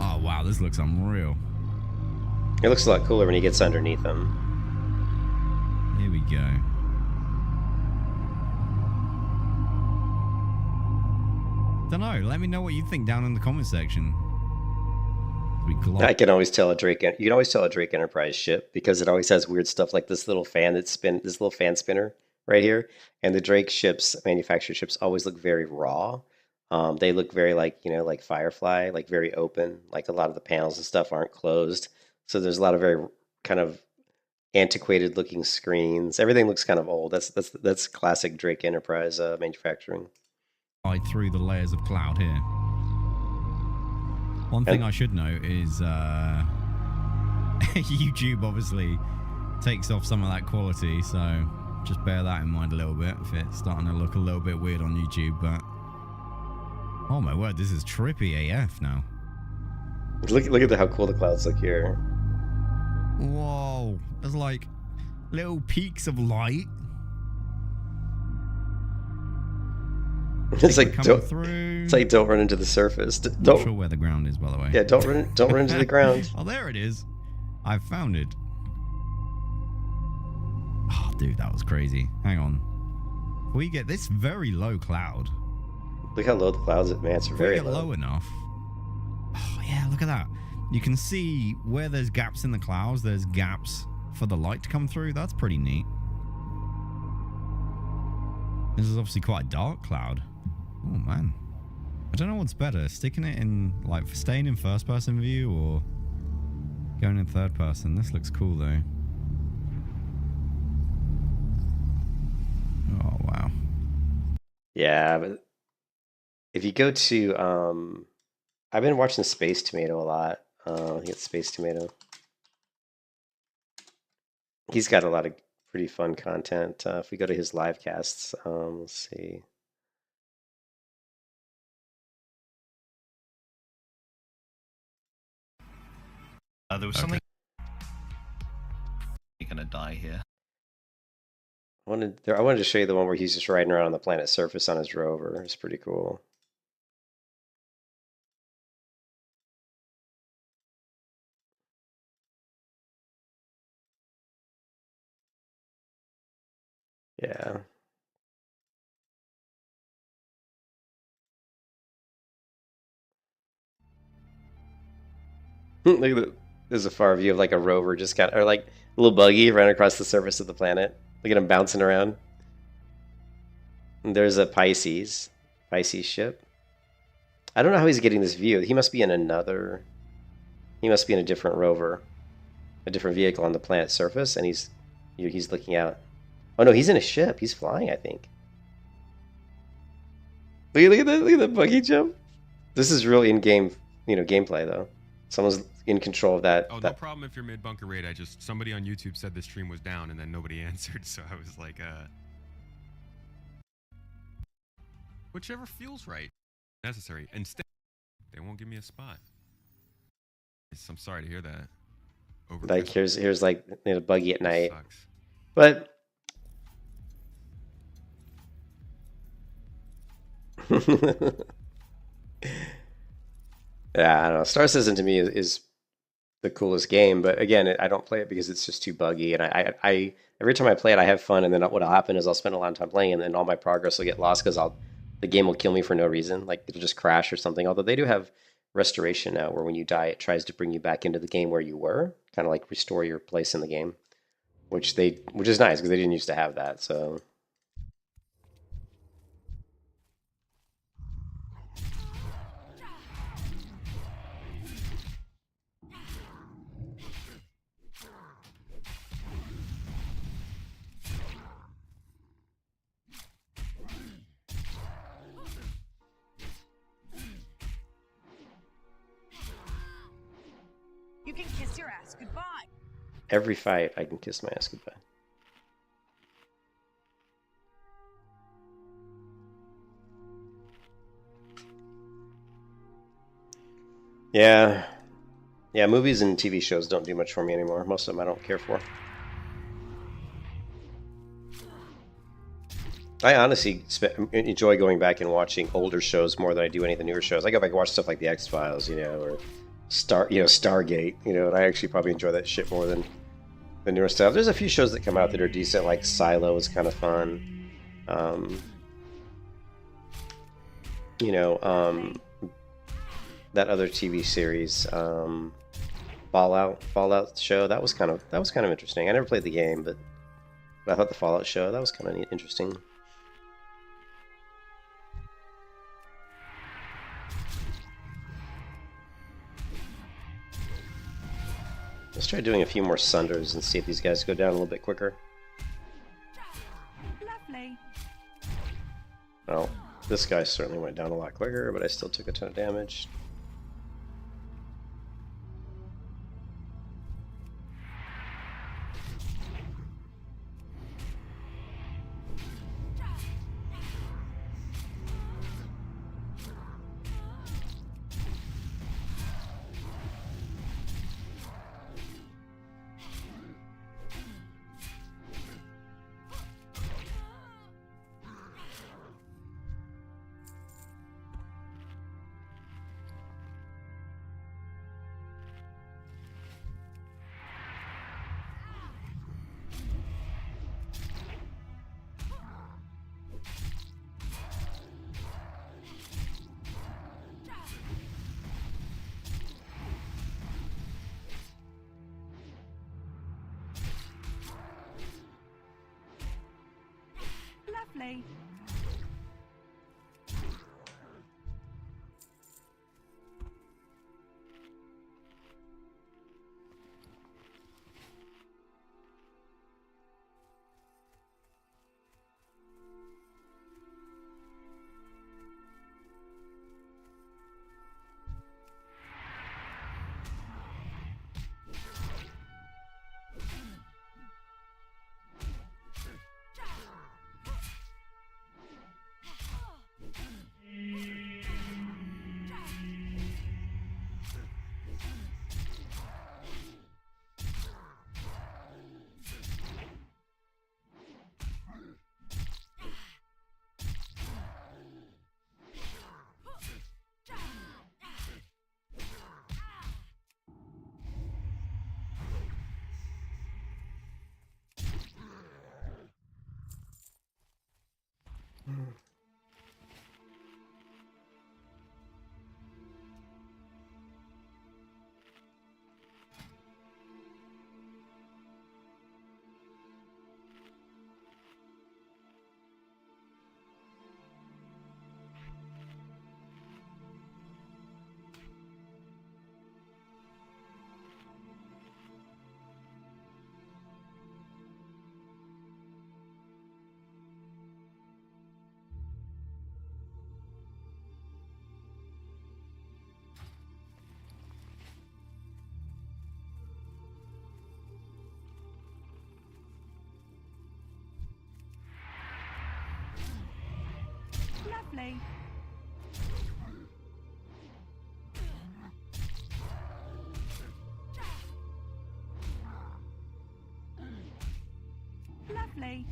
Oh, wow, this looks unreal. It looks a lot cooler when he gets underneath them. Here we go. Don't know. Let me know what you think down in the comment section. I can always tell a Drake. You can always tell a Drake Enterprise ship because it always has weird stuff like this little fan this little fan spinner right here. And the Drake ships, manufactured ships, always look very raw. They look very like Firefly, like very open. Like a lot of the panels and stuff aren't closed. So there's a lot of very kind of antiquated looking screens. Everything looks kind of old. That's classic Drake Enterprise manufacturing. Right through the layers of cloud here. One thing I should note is YouTube obviously takes off some of that quality, so just bear that in mind a little bit if it's starting to look a little bit weird on YouTube. But oh my word, this is trippy AF now. Look at how cool the clouds look here. Whoa, there's like little peaks of light. It's like don't run into the surface. Not sure where the ground is, by the way. Yeah, don't run into the ground. Oh, there it is. I found it. Oh, dude, that was crazy. Hang on. We get this very low cloud. Look how low the clouds are, man. It's very low enough. Oh, yeah, look at that. You can see where there's gaps in the clouds. There's gaps for the light to come through. That's pretty neat. This is obviously quite a dark cloud. Oh, man. I don't know what's better. Sticking it in, like, staying in first person view or going in third person. This looks cool, though. Oh, wow. Yeah, but if you go to, I've been watching Space Tomato a lot. I think it's Space Tomato. He's got a lot of pretty fun content. If we go to his live casts, let's see. There was something. You're gonna die here. I wanted to show you the one where he's just riding around on the planet's surface on his rover. It's pretty cool. Yeah. Look at that. There's a far view of like a rover or like a little buggy running across the surface of the planet. Look at him bouncing around. And there's a Pisces ship. I don't know how he's getting this view. He must be in a different rover, a different vehicle on the planet's surface, and he's looking out. Oh no, he's in a ship. He's flying, I think. Look at that buggy jump. This is real in-game, gameplay though. Someone's in control of that. Oh, no problem if you're mid bunker raid. Somebody on YouTube said the stream was down and then nobody answered, so I was like, whichever feels right. Necessary. Instead, they won't give me a spot. I'm sorry to hear that. Like here's like a buggy at night. Sucks. But yeah, I don't know. Star Citizen to me is the coolest game, but again, I don't play it because it's just too buggy. And I every time I play it, I have fun, and then what'll happen is I'll spend a lot of time playing, and then all my progress will get lost because the game will kill me for no reason. Like it'll just crash or something. Although they do have restoration now, where when you die, it tries to bring you back into the game where you were, kind of like restore your place in the game. which is nice because they didn't used to have that. So You can kiss your ass goodbye. every fight, I can kiss my ass goodbye. Yeah. Yeah, movies and TV shows don't do much for me anymore. Most of them I don't care for. I honestly enjoy going back and watching older shows more than I do any of the newer shows. I go back and watch stuff like The X-Files, or Stargate, and I actually probably enjoy that shit more than the newer stuff. There's a few shows that come out that are decent, like Silo is kind of fun. That other TV series, Fallout show, that was kind of interesting. I never played the game, but I thought the Fallout show, that was kind of interesting. Let's try doing a few more Sunders and see if these guys go down a little bit quicker. Lovely. Well, this guy certainly went down a lot quicker, but I still took a ton of damage. Lovely. Lovely. Lovely.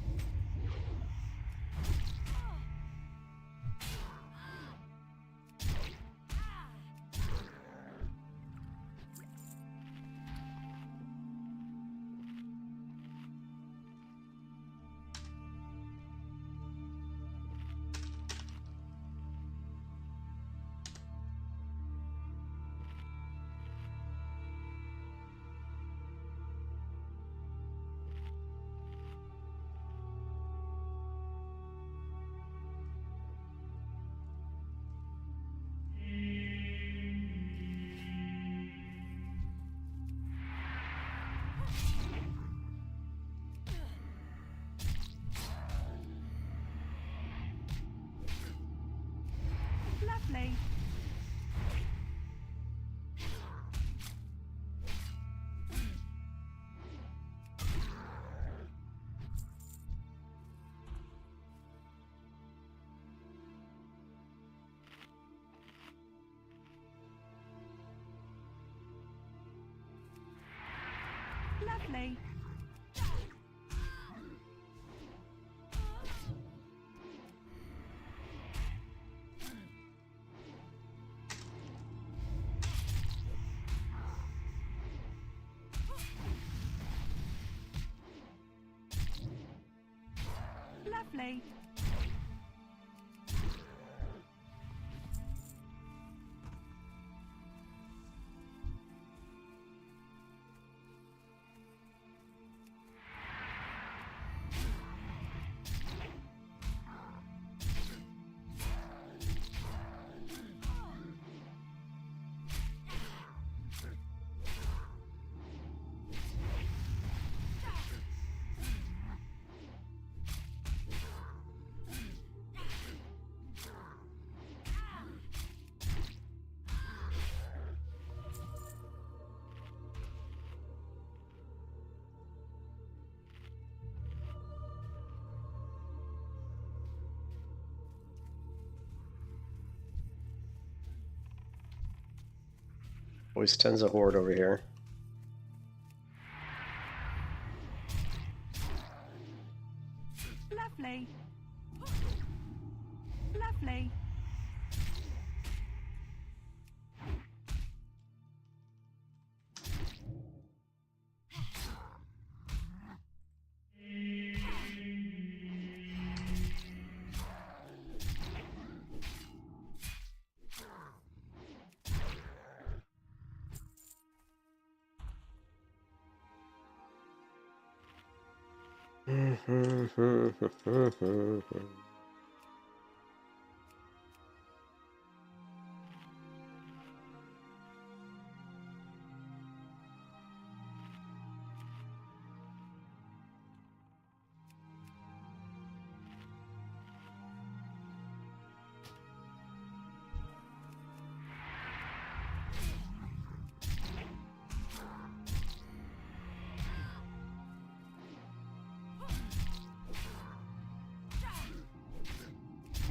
Lovely. Lovely. Lovely. Always tends a horde over here. Lovely. Lovely.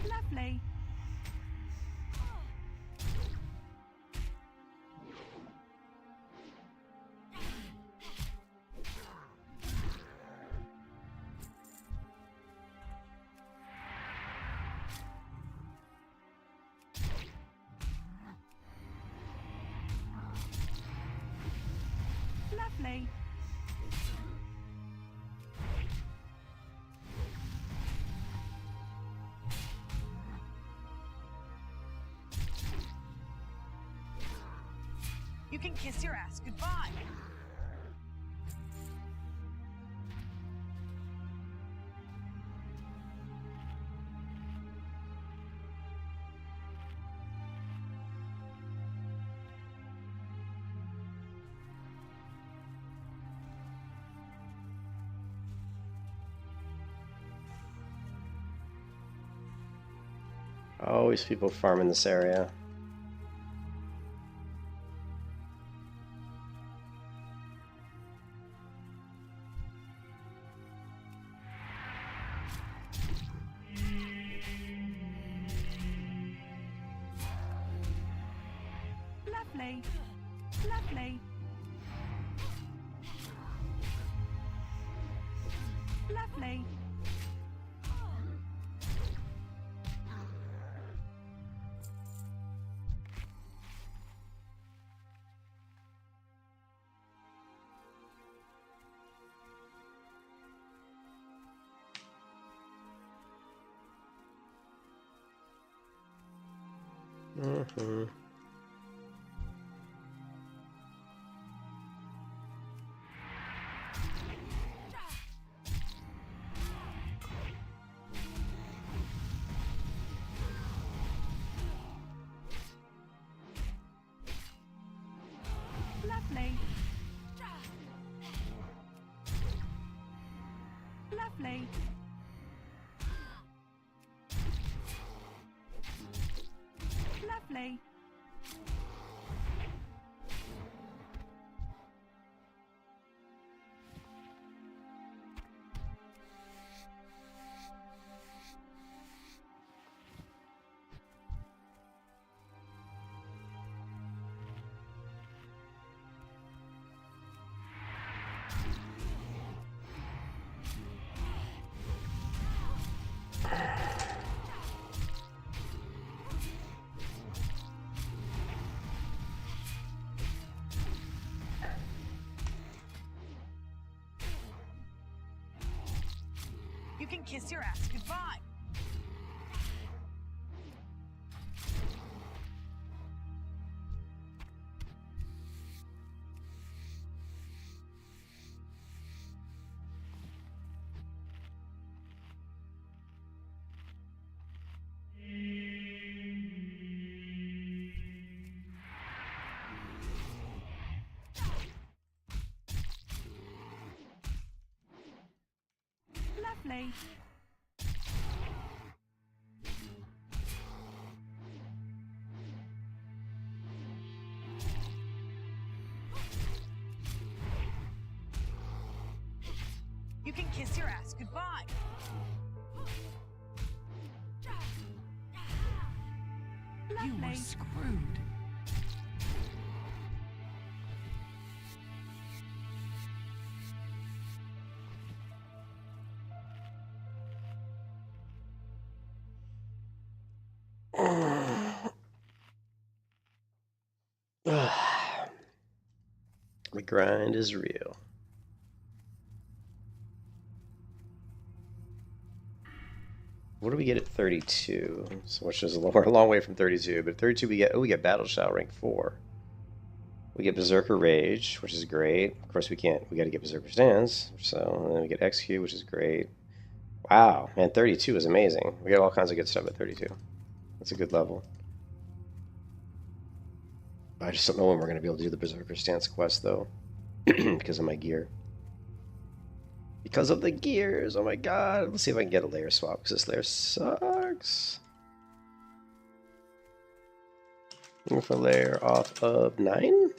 Lovely. Lovely. You can kiss your ass goodbye. Always people farming this area. Lovely. Lovely. Lovely. Mm-hmm. Lovely. Lovely. Lovely. You can kiss your ass goodbye. Lovely. You can kiss your ass goodbye. You were screwed. The grind is real. What do we get at 32? So which is we're a long way from 32, but 32 we get Battle Shout rank 4. We get Berserker Rage, which is great. Of course we got to get Berserker Stance, so and then we get Execute, which is great. Wow, man, 32 is amazing. We got all kinds of good stuff at 32. That's a good level. I just don't know when we're going to be able to do the Berserker Stance quest, though, because of my gear. Because of the gears, oh my god. Let's see if I can get a layer swap, because this layer sucks. Looking for a layer off of 9?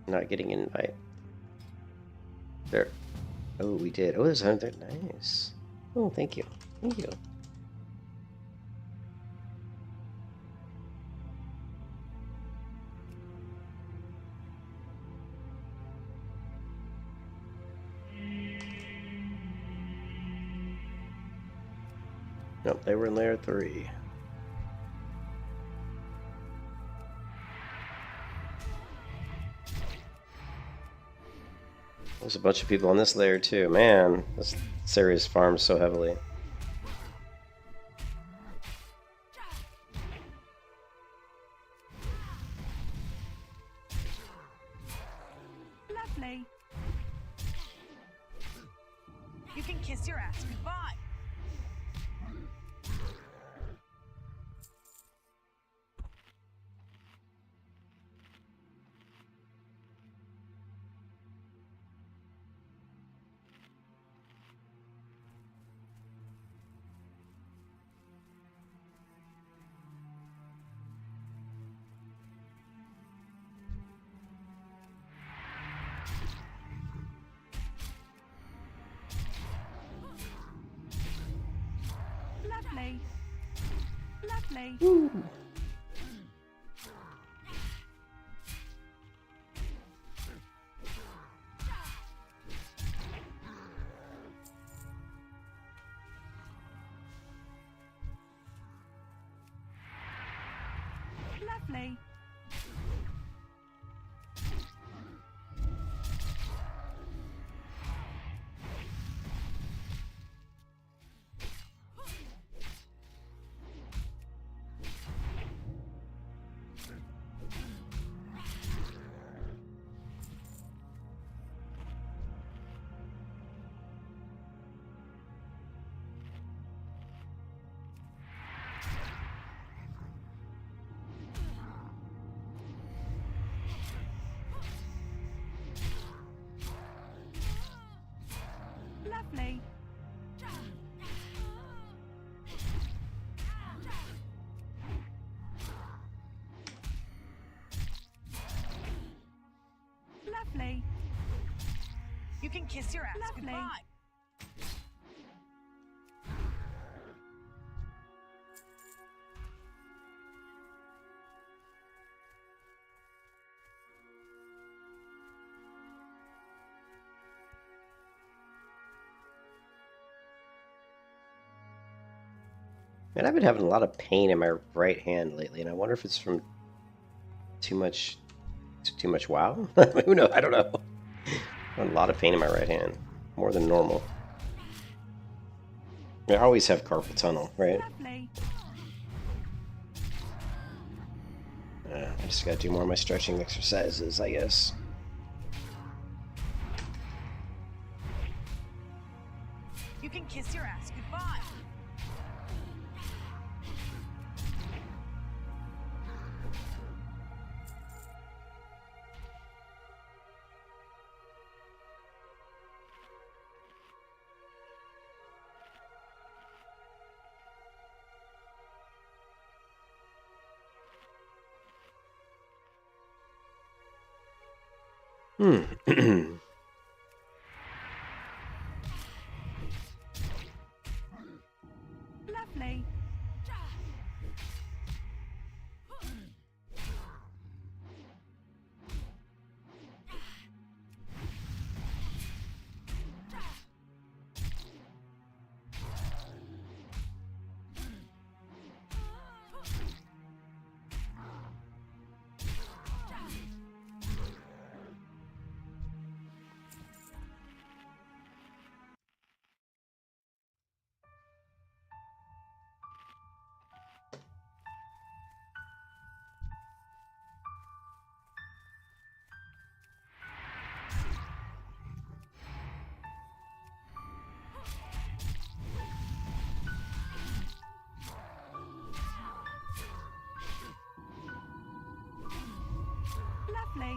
Not getting an invite. There. Oh, we did. Oh, there's 100. Nice. Oh, thank you. Thank you. Nope, they were in layer 3. There's a bunch of people on this layer too. Man, this area farms so heavily. Lovely. You can kiss your ass goodbye. Lovely. Lovely. Woo. Lovely. can kiss your ass Lovely. goodbye. Man, I've been having a lot of pain in my right hand lately, and I wonder if it's from too much WoW. Who knows? I don't know. I have a lot of pain in my right hand, more than normal. I always have carpal tunnel, right? Lovely. I just gotta do more of my stretching exercises, I guess. You can kiss your ass goodbye. Lovely. Lovely.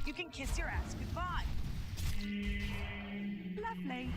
You can kiss your ass goodbye. Lovely.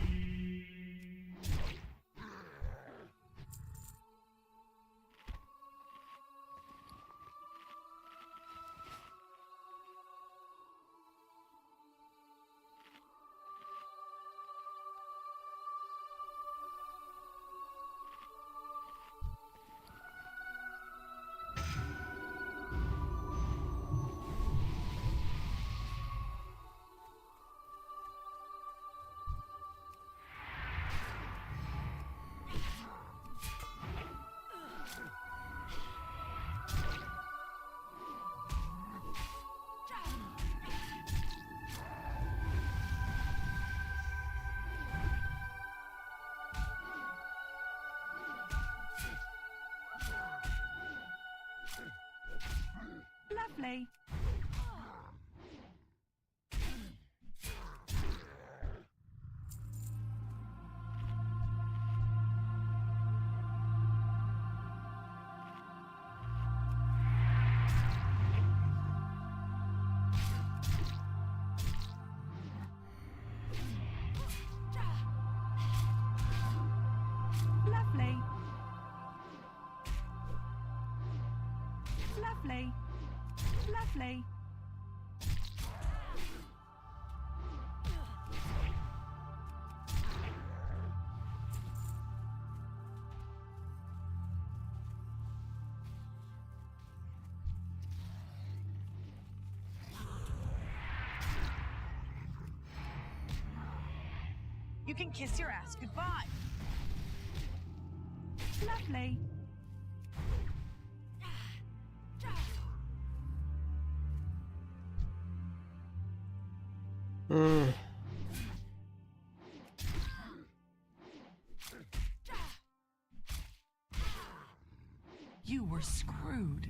Lovely. Lovely. Lovely. Lovely. You can kiss your ass goodbye. Lovely. You were screwed.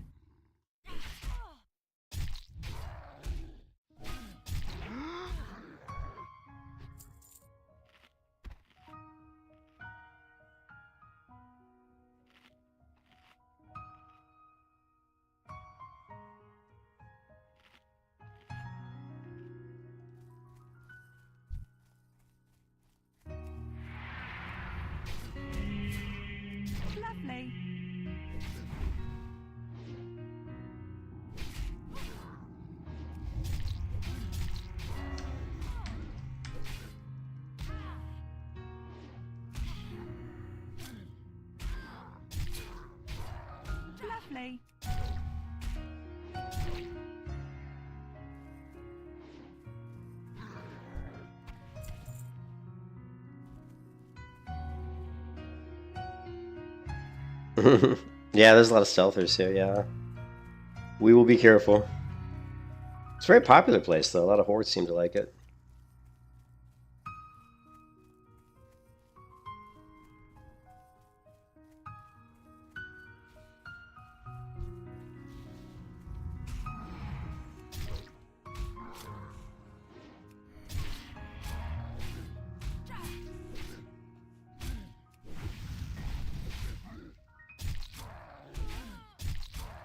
Lovely. Yeah, there's a lot of stealthers here, yeah. We will be careful. It's a very popular place, though. A lot of hordes seem to like it.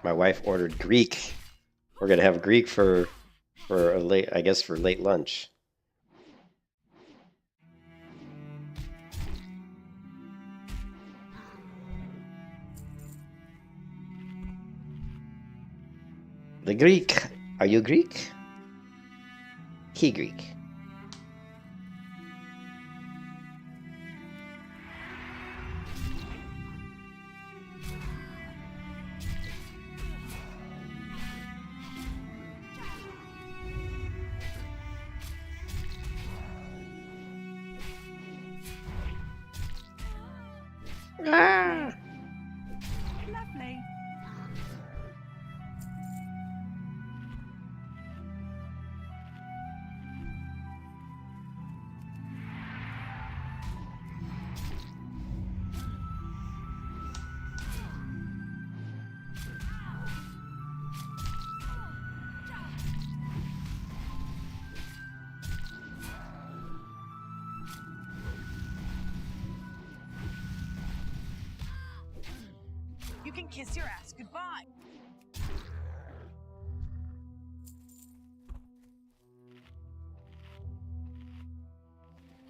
My wife ordered Greek. We're gonna have Greek for a late, I guess, for late lunch. The Greek. Are you Greek? He Greek. Ah! Lovely. You can kiss your ass goodbye.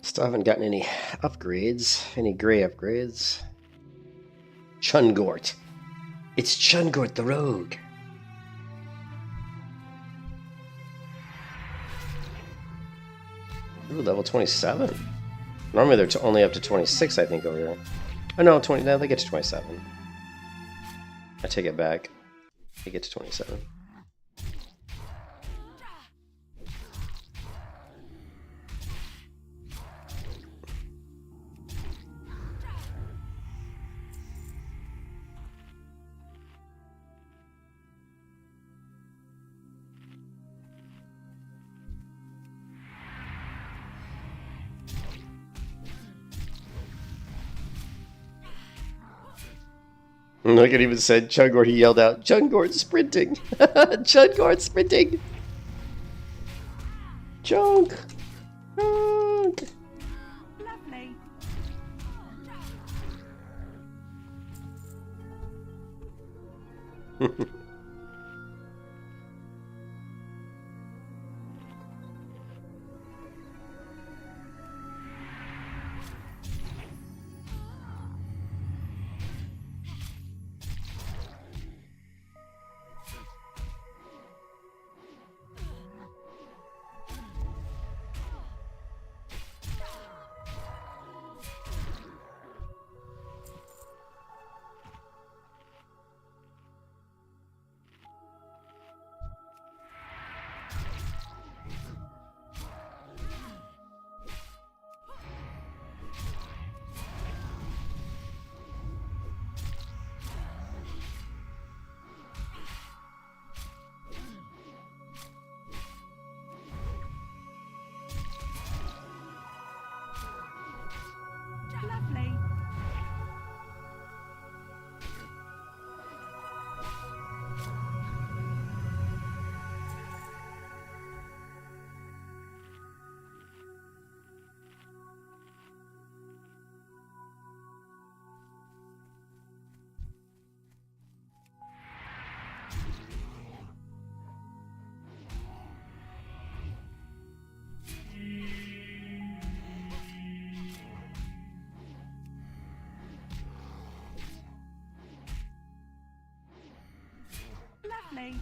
Still haven't gotten any upgrades, any gray upgrades. Chungort. It's Chungort the Rogue. Ooh, level 27. Normally they're only up to 26, I think, over here. Oh no, 20. Now they get to 27. I take it back. They get to 27. Look, it even said Chungort. He yelled out, "Chungort sprinting! Chungort sprinting! Chunk! Chunk!" Lovely. Lovely. Lovely.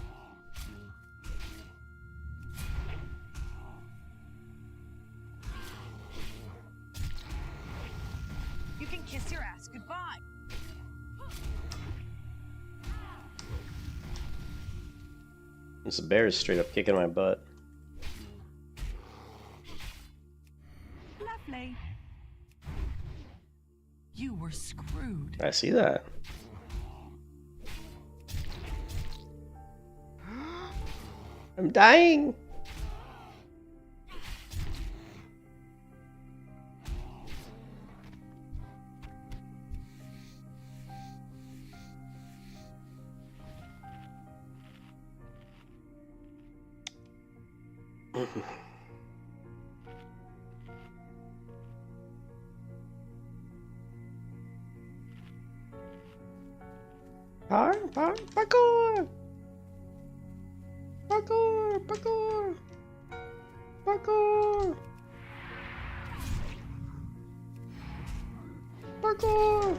You can kiss your ass goodbye. This bear is straight up kicking my butt. Lovely. You were screwed. I see that. I'm dying. Parkour! Parkour! Parkour! Parkour! Parkour!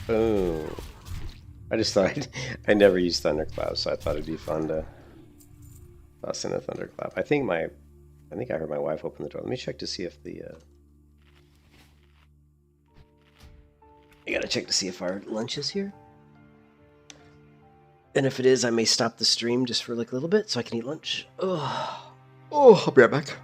Boom. I just thought I never used thunderclap, so I thought it'd be fun to toss in a thunderclap. I think I heard my wife open the door. Let me check to see if the I gotta check to see if our lunch is here. And if it is, I may stop the stream just for like a little bit so I can eat lunch. Oh, I'll be right back.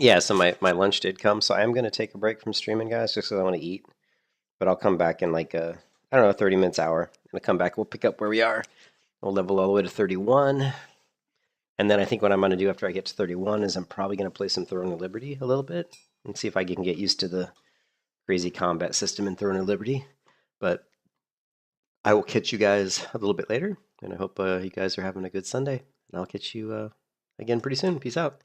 Yeah, so my lunch did come, so I am going to take a break from streaming, guys, just because I want to eat. But I'll come back in like I don't know, 30 minutes, hour. And I'll come back, we'll pick up where we are. We'll level all the way to 31. And then I think what I'm going to do after I get to 31 is I'm probably going to play some Throne of Liberty a little bit and see if I can get used to the crazy combat system in Throne of Liberty. But I will catch you guys a little bit later, and I hope you guys are having a good Sunday. And I'll catch you again pretty soon. Peace out.